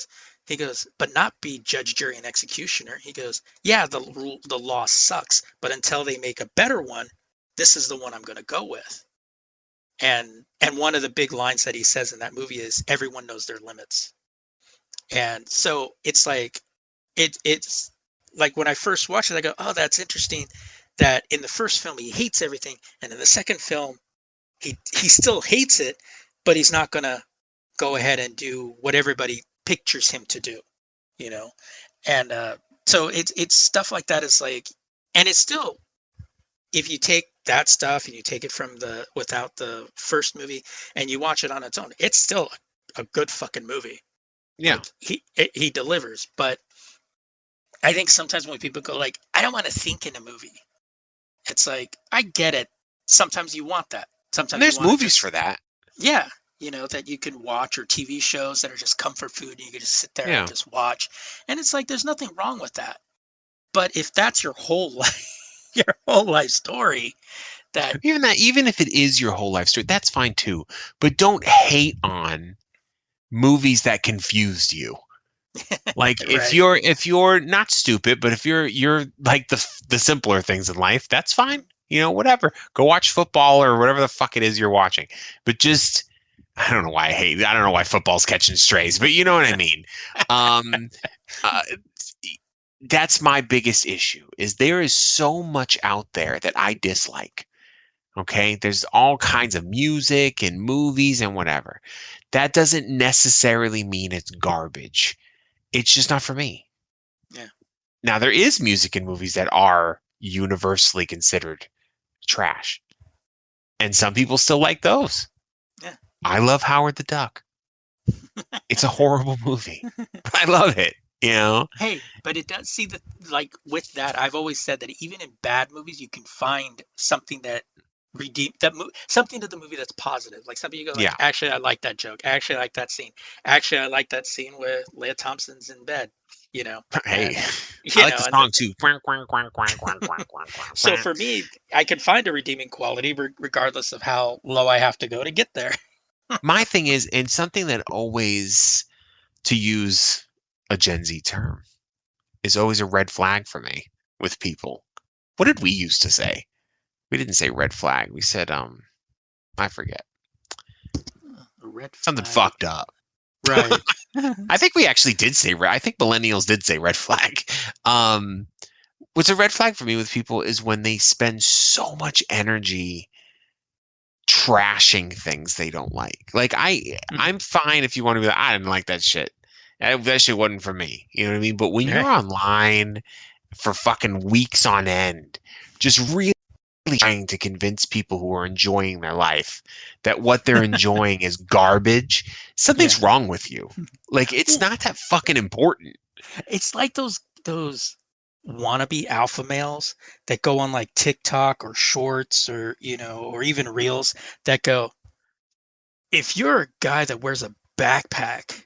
He goes, but not be judge, jury, and executioner. He goes, yeah, the law sucks, but until they make a better one, this is the one I'm going to go with. And one of the big lines that he says in that movie is, everyone knows their limits. And so it's like, it's like when I first watched it, I go, oh, that's interesting that in the first film he hates everything, and in the second film he still hates it, but he's not gonna go ahead and do what everybody pictures him to do, you know. And so it's stuff like that. Is like, and it's still, if you take that stuff and you take it from the without the first movie and you watch it on its own, it's still a good fucking movie. Yeah. Like he delivers. But I think sometimes when people go like, I don't want to think in a movie, it's like, I get it. Sometimes you want that. And Sometimes you there's want to movies just, for that. yeah, that you can watch, or TV shows that are just comfort food and you can just sit there and Yeah. just watch. And it's like, there's nothing wrong with that. But if that's your whole life, your whole life story, that, Even if it is your whole life story, that's fine too. But don't hate on movies that confused you. Like right. if you're not stupid, but if you're like the simpler things in life, that's fine. Whatever. Go watch football or whatever the fuck it is you're watching. But just I don't know why I don't know why football's catching strays, but you know what I mean. Um, uh, that's my biggest issue is there is so much out there that I dislike. Okay, there's all kinds of music and movies and whatever. That doesn't necessarily mean it's garbage. It's just not for me. Yeah. Now, there is music and movies that are universally considered trash, and some people still like those. Yeah. I love Howard the Duck. It's a horrible movie, but I love it. Hey, but it does see that, like with that, I've always said that even in bad movies, you can find something that something to the movie that's positive. Like something you go like, Yeah. actually, I like that joke. Actually, I like that scene. Actually, I like that scene where Leah Thompson's in bed. You know, Hey, and I like the and song too. Quack, quack, quack, quack, quack, quack, quack, quack, so quack. for me, I can find a redeeming quality regardless of how low I have to go to get there. My thing is, and something that always, to use a Gen Z term, is always a red flag for me with people. What did we used to say? We didn't say red flag. We said, I forget. A red Something flag. fucked up. Right. I think we actually did say I think millennials did say red flag. Um, what's a red flag for me with people is when they spend so much energy trashing things they don't like. Like I'm fine if you want to be like, I didn't like that shit. That shit wasn't for me. You know what I mean? But when you're Right. online for fucking weeks on end, just really trying to convince people who are enjoying their life that what they're enjoying is garbage, Yeah. something's wrong with you. Like it's Well, not that fucking important. it's like those. wannabe alpha males that go on like TikTok or shorts or, or even reels that go, if you're a guy that wears a backpack,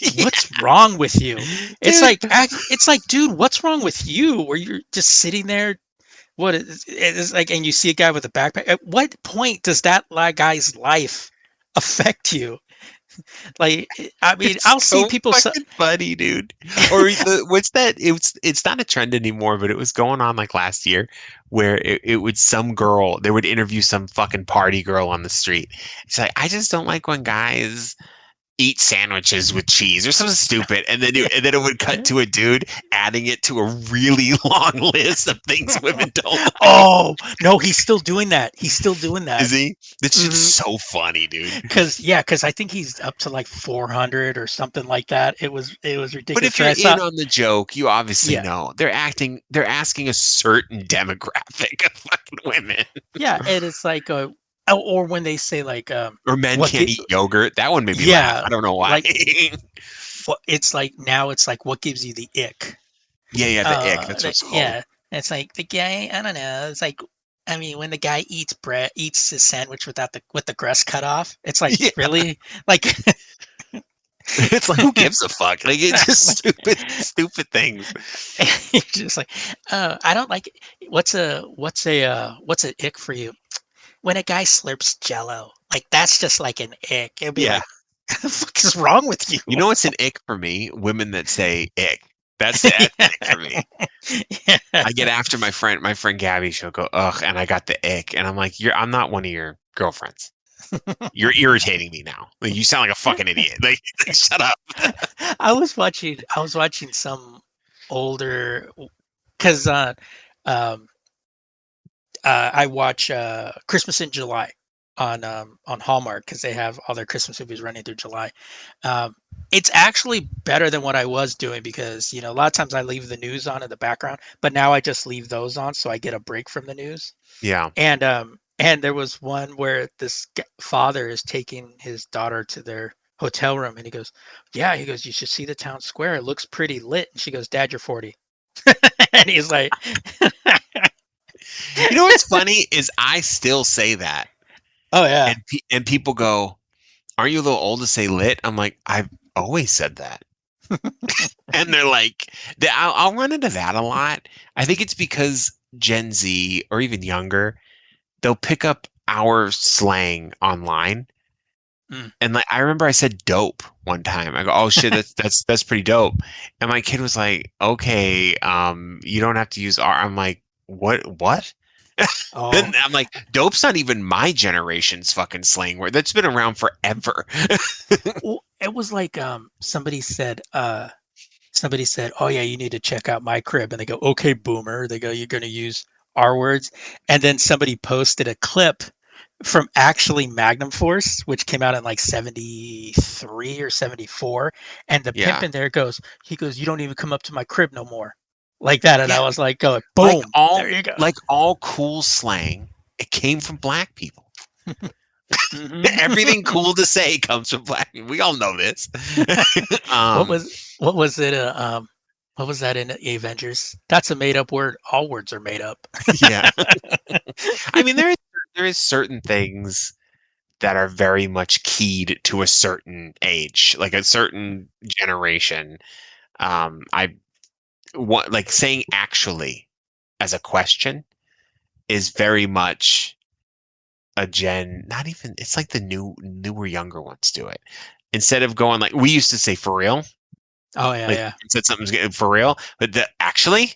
Yeah, what's wrong with you? It's dude. like, it's like, dude, what's wrong with you? Where you're just sitting there. What is it's like, and you see a guy with a backpack. At what point does that guy's life affect you? Like, I mean, It's I'll see so people. fucking funny, dude. Or what's that? It's not a trend anymore, but it was going on like last year, where it would some girl they would interview some fucking party girl on the street. It's like I just don't like when guys eat sandwiches with cheese or something stupid, and then it would cut to a dude adding it to a really long list of things women don't like. Oh no, he's still doing that. He's still doing that. Is he? That shit's Hmm. so funny, dude. Because I think he's up to like 400 or something like that. It was But ridiculous. if 'Cause you're I in saw, on the joke, you obviously yeah, know they're asking a certain demographic of fucking women. yeah, and it's like, or when they say like, Or men what can't get, eat yogurt. That one made me laugh. yeah, I don't know why. like what it's like now. It's like what gives you the ick. Yeah, yeah, the ick. That's what it's called. Yeah, it's like the guy. I don't know. It's like, I mean, when the guy eats his sandwich with the crust cut off, it's like, Yeah. really, like, It's like who gives a fuck? Like it's just like, stupid things. you're just like, I don't like. What's a ick for you? When a guy slurps Jello, like that's just like an ick. It'd be Yeah. like, what the fuck is wrong with you? You know what's an ick for me? Women that say ick. That's an ick for me. Yeah. I get after my friend Gabby, she'll go, ugh, and I got the ick. And I'm like, I'm not one of your girlfriends. You're irritating me now. Like you sound like a fucking idiot. Like shut up. I was watching some older, because um I watch Christmas in July on Hallmark, because they have all their Christmas movies running through July. Um, it's actually better than what I was doing, because a lot of times I leave the news on in the background, but now I just leave those on so I get a break from the news. Yeah. And there was one where this father is taking his daughter to their hotel room, and he goes, "Yeah," he goes, "you should see the town square. It looks pretty lit." And she goes, "Dad, you're 40." And he's like, You know what's funny is I still say that, "Oh yeah." and people go, "Aren't you a little old to say lit?" I'm like, I've always said that, and they're like, I'll run into that a lot. I think it's because Gen Z or even younger, they'll pick up our slang online, Mm. and like I remember I said dope one time. I go, "Oh shit, that's pretty dope," and my kid was like, "Okay, you don't have to use R." I'm like, What?" Oh, Then I'm like, dope's not even my generation's fucking slang word. That's been around forever. well, it was like, somebody said, "Oh yeah, you need to check out my crib," and they go, "Okay, boomer." They go, "You're going to use our words," and then somebody posted a clip from actually Magnum Force, which came out in like 73 or 74, and the pimp Yeah. in there goes, he goes, "You don't even come up to my crib no more," like that, and I Yeah. was like, going, Like boom, all there you go. like all cool slang, it came from black people. Everything Mhm. cool to say comes from black people. We all know this. what um, was what was it? What was that in the Avengers? That's a made up word. All words are made up. yeah. I mean, there is certain things that are very much keyed to a certain age, like a certain generation. I want like saying actually as a question is very much a gen, not even, it's like the newer younger ones do it. Instead of going like we used to say for real, Oh yeah, like yeah. said something's good for real, but the actually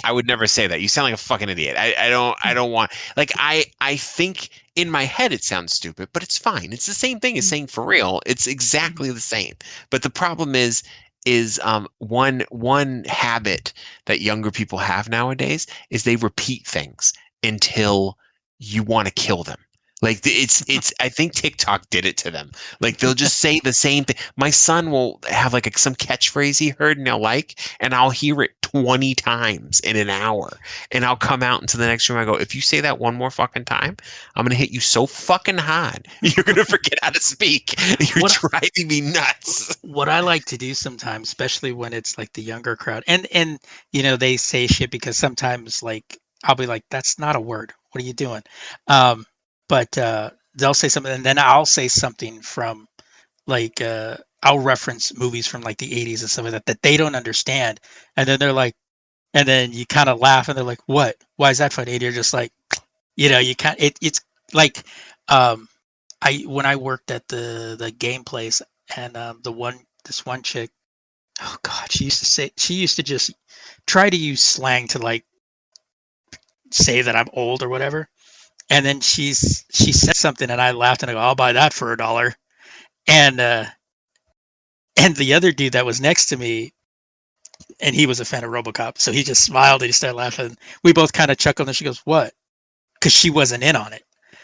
I would never say that. You sound like a fucking idiot. I don't want like I think in my head it sounds stupid, but it's fine. It's the same thing as saying for real. It's exactly the same. But the problem is one habit that younger people have nowadays is they repeat things until you want to kill them. Like it's I think TikTok did it to them. Like they'll just say the same thing. My son will have like some catchphrase he heard and he'll like, and I'll hear it 20 times in an hour. And I'll come out into the next room. I go, if you say that one more fucking time, I'm going to hit you so fucking hard. You're going to forget how to speak. You're What driving me nuts. what I like to do sometimes, especially when it's like the younger crowd, and they say shit because sometimes like I'll be like, that's not a word. What are you doing? Um, but they'll say something, and then I'll say something from like I'll reference movies from like the 80s and stuff like that that they don't understand, and then they're like, and then you kind of laugh, and they're like, what? Why is that funny? And you're just like, you can't. It's like um, I when I worked at the game place, and this one chick, oh god, she used to just try to use slang to like say that I'm old or whatever. And then she said something and I laughed and I go, I'll buy that for $1. And and the other dude that was next to me, and he was a fan of RoboCop, so he just smiled and he started laughing. We both kind of chuckled and she goes, what? Because she wasn't in on it.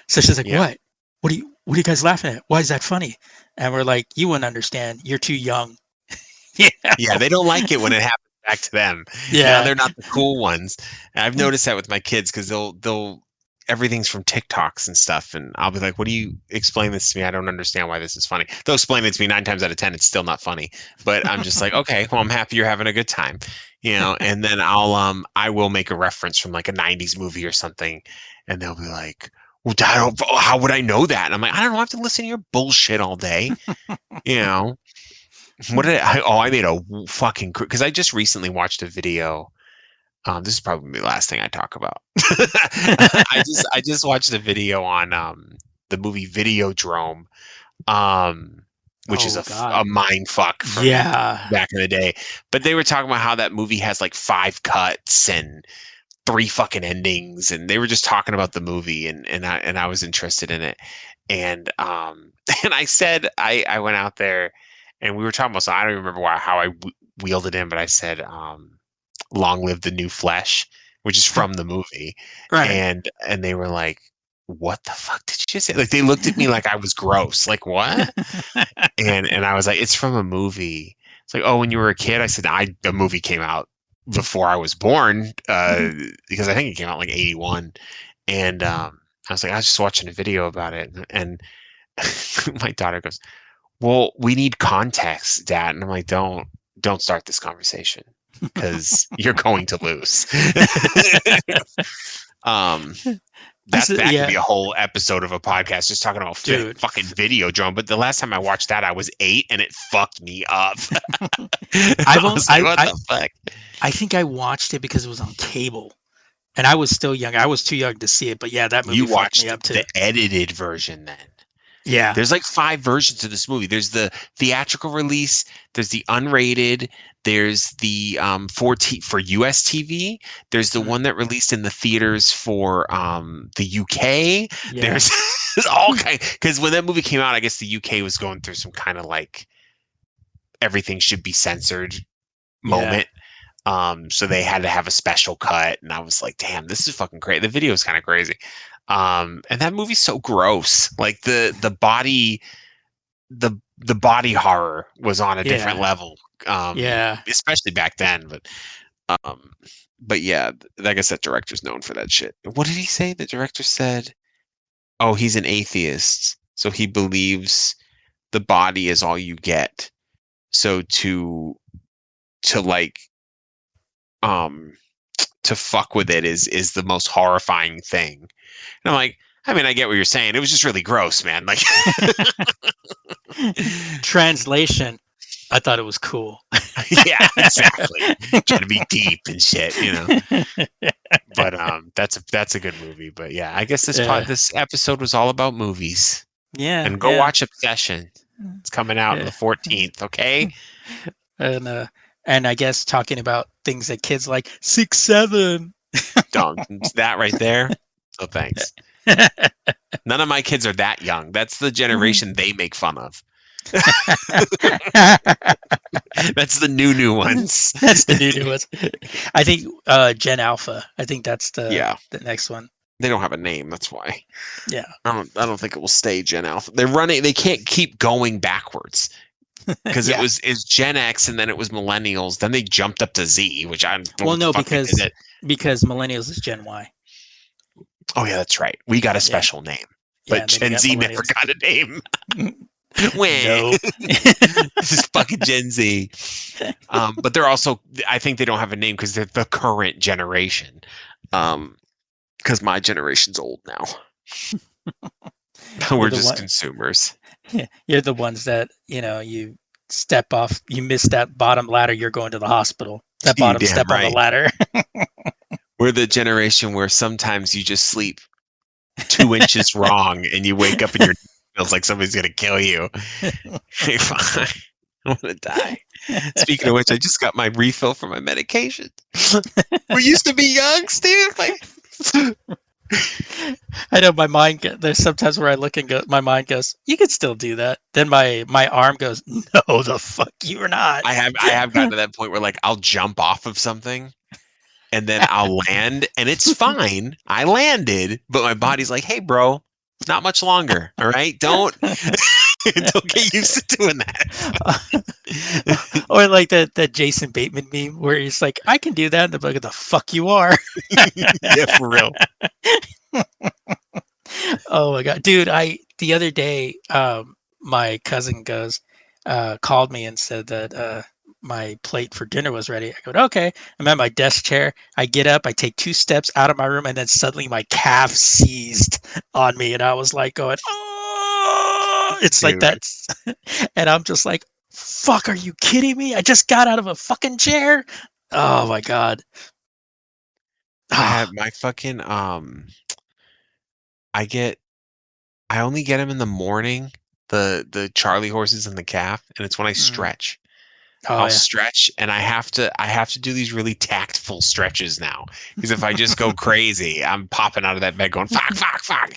So she's like, Yeah. what? What are you guys laughing at? Why is that funny? And we're like, you wouldn't understand. You're too young. Yeah. Yeah, they don't like it when it happens back to them. Now Yeah. they're not the cool ones. And I've noticed that with my kids because they'll everything's from TikToks and stuff, and I'll be like, "What do you explain this to me? I don't understand why this is funny." They'll explain it to me 9 times out of 10. It's still not funny, but I'm just like, "Okay, well, I'm happy you're having a good time," And then I will make a reference from like a '90s movie or something, and they'll be like, "Well, Dad, how would I know that?" And I'm like, "I don't know. I have to listen to your bullshit all day." You know, what did I made a fucking because I just recently watched a video. This is probably the last thing I talk about. I just watched a video on the movie Videodrome, which is Oh a God. mind fuck from Yeah. back in the day. But they were talking about how that movie has like 5 cuts and 3 fucking endings, and they were just talking about the movie, and I was interested in it, and and I said I went out there, and we were talking about. So I don't even remember how I wheeled it in, but I said "Long live the new flesh," which is from the movie, Right. and they were like, "What the fuck did you say?" Like they looked at me like I was gross. Like what? And I was like, "It's from a movie." It's like, "Oh, when you were a kid?" I said, "The movie came out before I was born, because I think it came out like '81." And I was like, "I was just watching a video about it," and my daughter goes, "Well, we need context, Dad." And I'm like, "Don't start this conversation because you're going to lose." um, I said, that could be yeah, a whole episode of a podcast just talking about dude. fucking Videodrome. But the last time I watched that, I was 8, and it fucked me up. I was like, "What the fuck?" I think I watched it because it was on cable, and I was still young. I was too young to see it, but yeah, that movie You fucked me watched up too. the edited version then. Yeah. There's like 5 versions of this movie. There's the theatrical release, there's the unrated, there's the 14 for US TV, there's the Mm, one that released in the theaters for the UK. yeah. There's all kind because when that movie came out, I guess the UK was going through some kind of like everything should be censored Yeah. moment. So they had to have a special cut, and I was like, "Damn, this is fucking crazy." The video is kind of crazy, and that movie's so gross. Like the body horror was on a different Yeah. level, Yeah. especially back then. Um, but yeah, I guess that director's known for that shit. What did he say? The director said, "Oh, he's an atheist, so he believes the body is all you get. So to like um to fuck with it is the most horrifying thing." And I'm like, I mean, I get what you're saying. It was just really gross, man. Like, Translation. I thought it was cool. yeah, exactly. Trying to be deep and shit. But that's a good movie. But yeah, I guess Yeah. this episode was all about movies. Yeah. And go Yeah. watch Obsession. It's coming out on the Yeah. 14th. Okay, And and I guess talking about things that kids like 6'7". don't that right there. So thanks. None of my kids are that young. That's the generation they make fun of. That's the new ones. That's the new ones. I think Gen Alpha. I think that's Yeah, the next one. they don't have a name. That's why. Yeah. I don't think it will stay Gen Alpha. They're running. They can't keep going backwards. Because Yeah. it's Gen X and then it was millennials. Then they jumped up to Z, which I don't know Well, what the no, fuck they did it. because millennials is Gen Y. Oh yeah, that's right. We got a Yeah. special name, Yeah, but and then you Gen got Z never millennials. got a name. Wah. Nope. This is fucking Gen Z. But they're also, I think they don't have a name because they're the current generation. Because my generation's old now. We're You're the just one. consumers. You're the ones that you step off. You miss that bottom ladder. You're going to the hospital. That You bottom damn step on the right. ladder. We're the generation where sometimes you just sleep 2 inches wrong and you wake up and your feels like somebody's gonna kill you. Hey, fine. I want to die. Speaking of which, I just got my refill for my medication. We used to be young, Steve. Like, I know my mind. There's sometimes where I look and go. My mind goes, "You could still do that." Then my arm goes, "No, the fuck you are not." I have gotten to that point where like I'll jump off of something and then I'll land and it's fine. I landed, but my body's like, "Hey, bro, not much longer. All right, don't don't get used to doing that." Or like that Jason Bateman meme where he's like, "I can do that," and the the fuck you are. Yeah, for real. Oh my god, dude! The other day, my cousin called me and said that my plate for dinner was ready. I go, okay. I'm at my desk chair. I get up. I take 2 steps out of my room, and then suddenly my calf seized on me, and I was like going, oh! It's like Dude. that, and I'm just like, fuck, are you kidding me? I just got out of a fucking chair. Oh my god. I have my fucking I only get them in the morning, the Charlie horses and the calf, and it's when I Mm. stretch. Oh I'll yeah. stretch and I have to do these really tactful stretches now. Because if I just go crazy, I'm popping out of that bed going, fuck, fuck, fuck.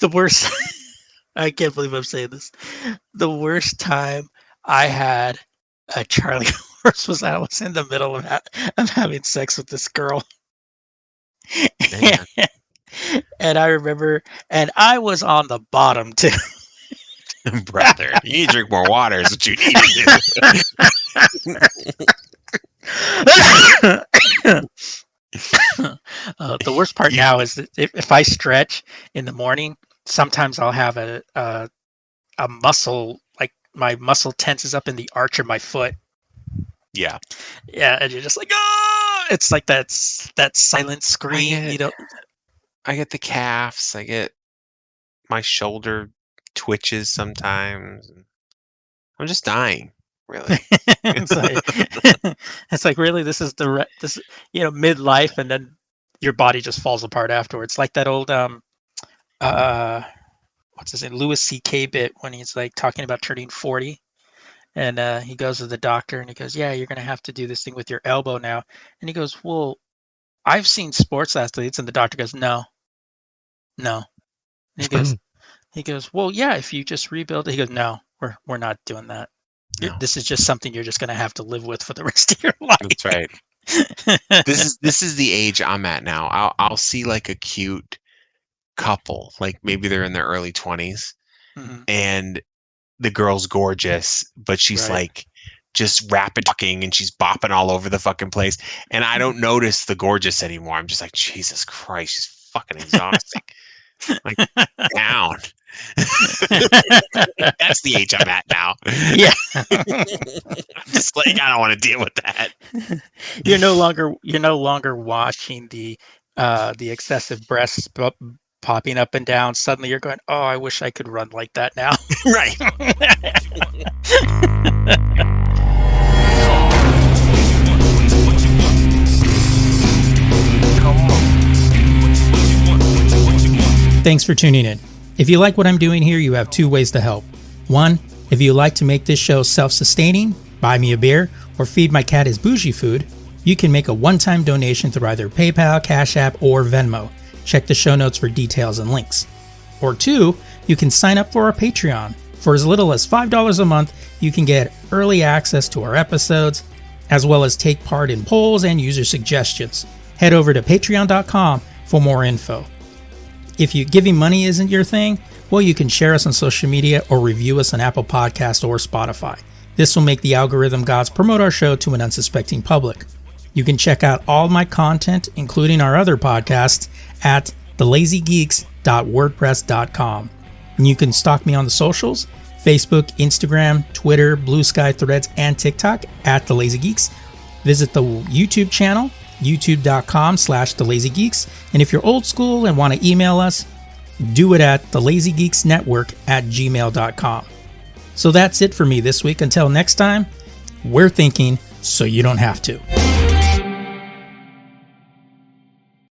The worst. I can't believe I'm saying this. The worst time I had a Charlie horse was I was in the middle of having sex with this girl. Man, And I remember, and I was on the bottom too. brother, you need to drink more water is what you need to The worst part do. now is that if I stretch in the morning, sometimes I'll have a muscle, like my muscle tenses up in the arch of my foot. Yeah. Yeah, and you're just like, oh! It's like that silent scream, I get the calves, I get my shoulder twitches sometimes. I'm just dying, really. It's like it's like really this is this midlife, and then your body just falls apart afterwards. Like that old uh what's his name, Louis C.K. bit when he's like talking about turning 40, and he goes to the doctor and he goes, yeah, you're gonna have to do this thing with your elbow now, and he goes, well, I've seen sports athletes, and the doctor goes, no, and he goes, well, yeah, if you just rebuild it. He goes, no, we're not doing that. No, This is just something you're just going to have to live with for the rest of your life. that's right. This is the age I'm at now. I'll see like a cute couple, like maybe they're in their early 20s, Mhm. and the girl's gorgeous, but she's Right. like just rapid talking and she's bopping all over the fucking place. And I don't notice the gorgeous anymore. I'm just like, Jesus Christ, she's fucking exhausting. Like, down. That's the age I'm at now. Yeah. I'm just like, I don't want to deal with that. You're no longer watching the excessive breasts popping up and down. Suddenly you're going, oh, I wish I could run like that now. Right. Thanks for tuning in. If you like what I'm doing here, you have 2 ways to help. 1, if you like to make this show self-sustaining, buy me a beer, or feed my cat his bougie food, you can make a one-time donation through either PayPal, Cash App, or Venmo. Check the show notes for details and links. Or 2, you can sign up for our Patreon. For as little as $5 a month, you can get early access to our episodes, as well as take part in polls and user suggestions. Head over to patreon.com for more info. If giving money isn't your thing, well, you can share us on social media or review us on Apple Podcast or Spotify. This will make the algorithm gods promote our show to an unsuspecting public. You can check out all my content, including our other podcasts, at thelazygeeks.wordpress.com. And you can stalk me on the socials, Facebook, Instagram, Twitter, Blue Sky, Threads, and TikTok at The Lazy Geeks. Visit the YouTube channel, youtube.com/TheLazyGeeks. And if you're old school and want to email us, do it at thelazygeeksnetwork@gmail.com. So that's it for me this week. Until next time, we're thinking so you don't have to.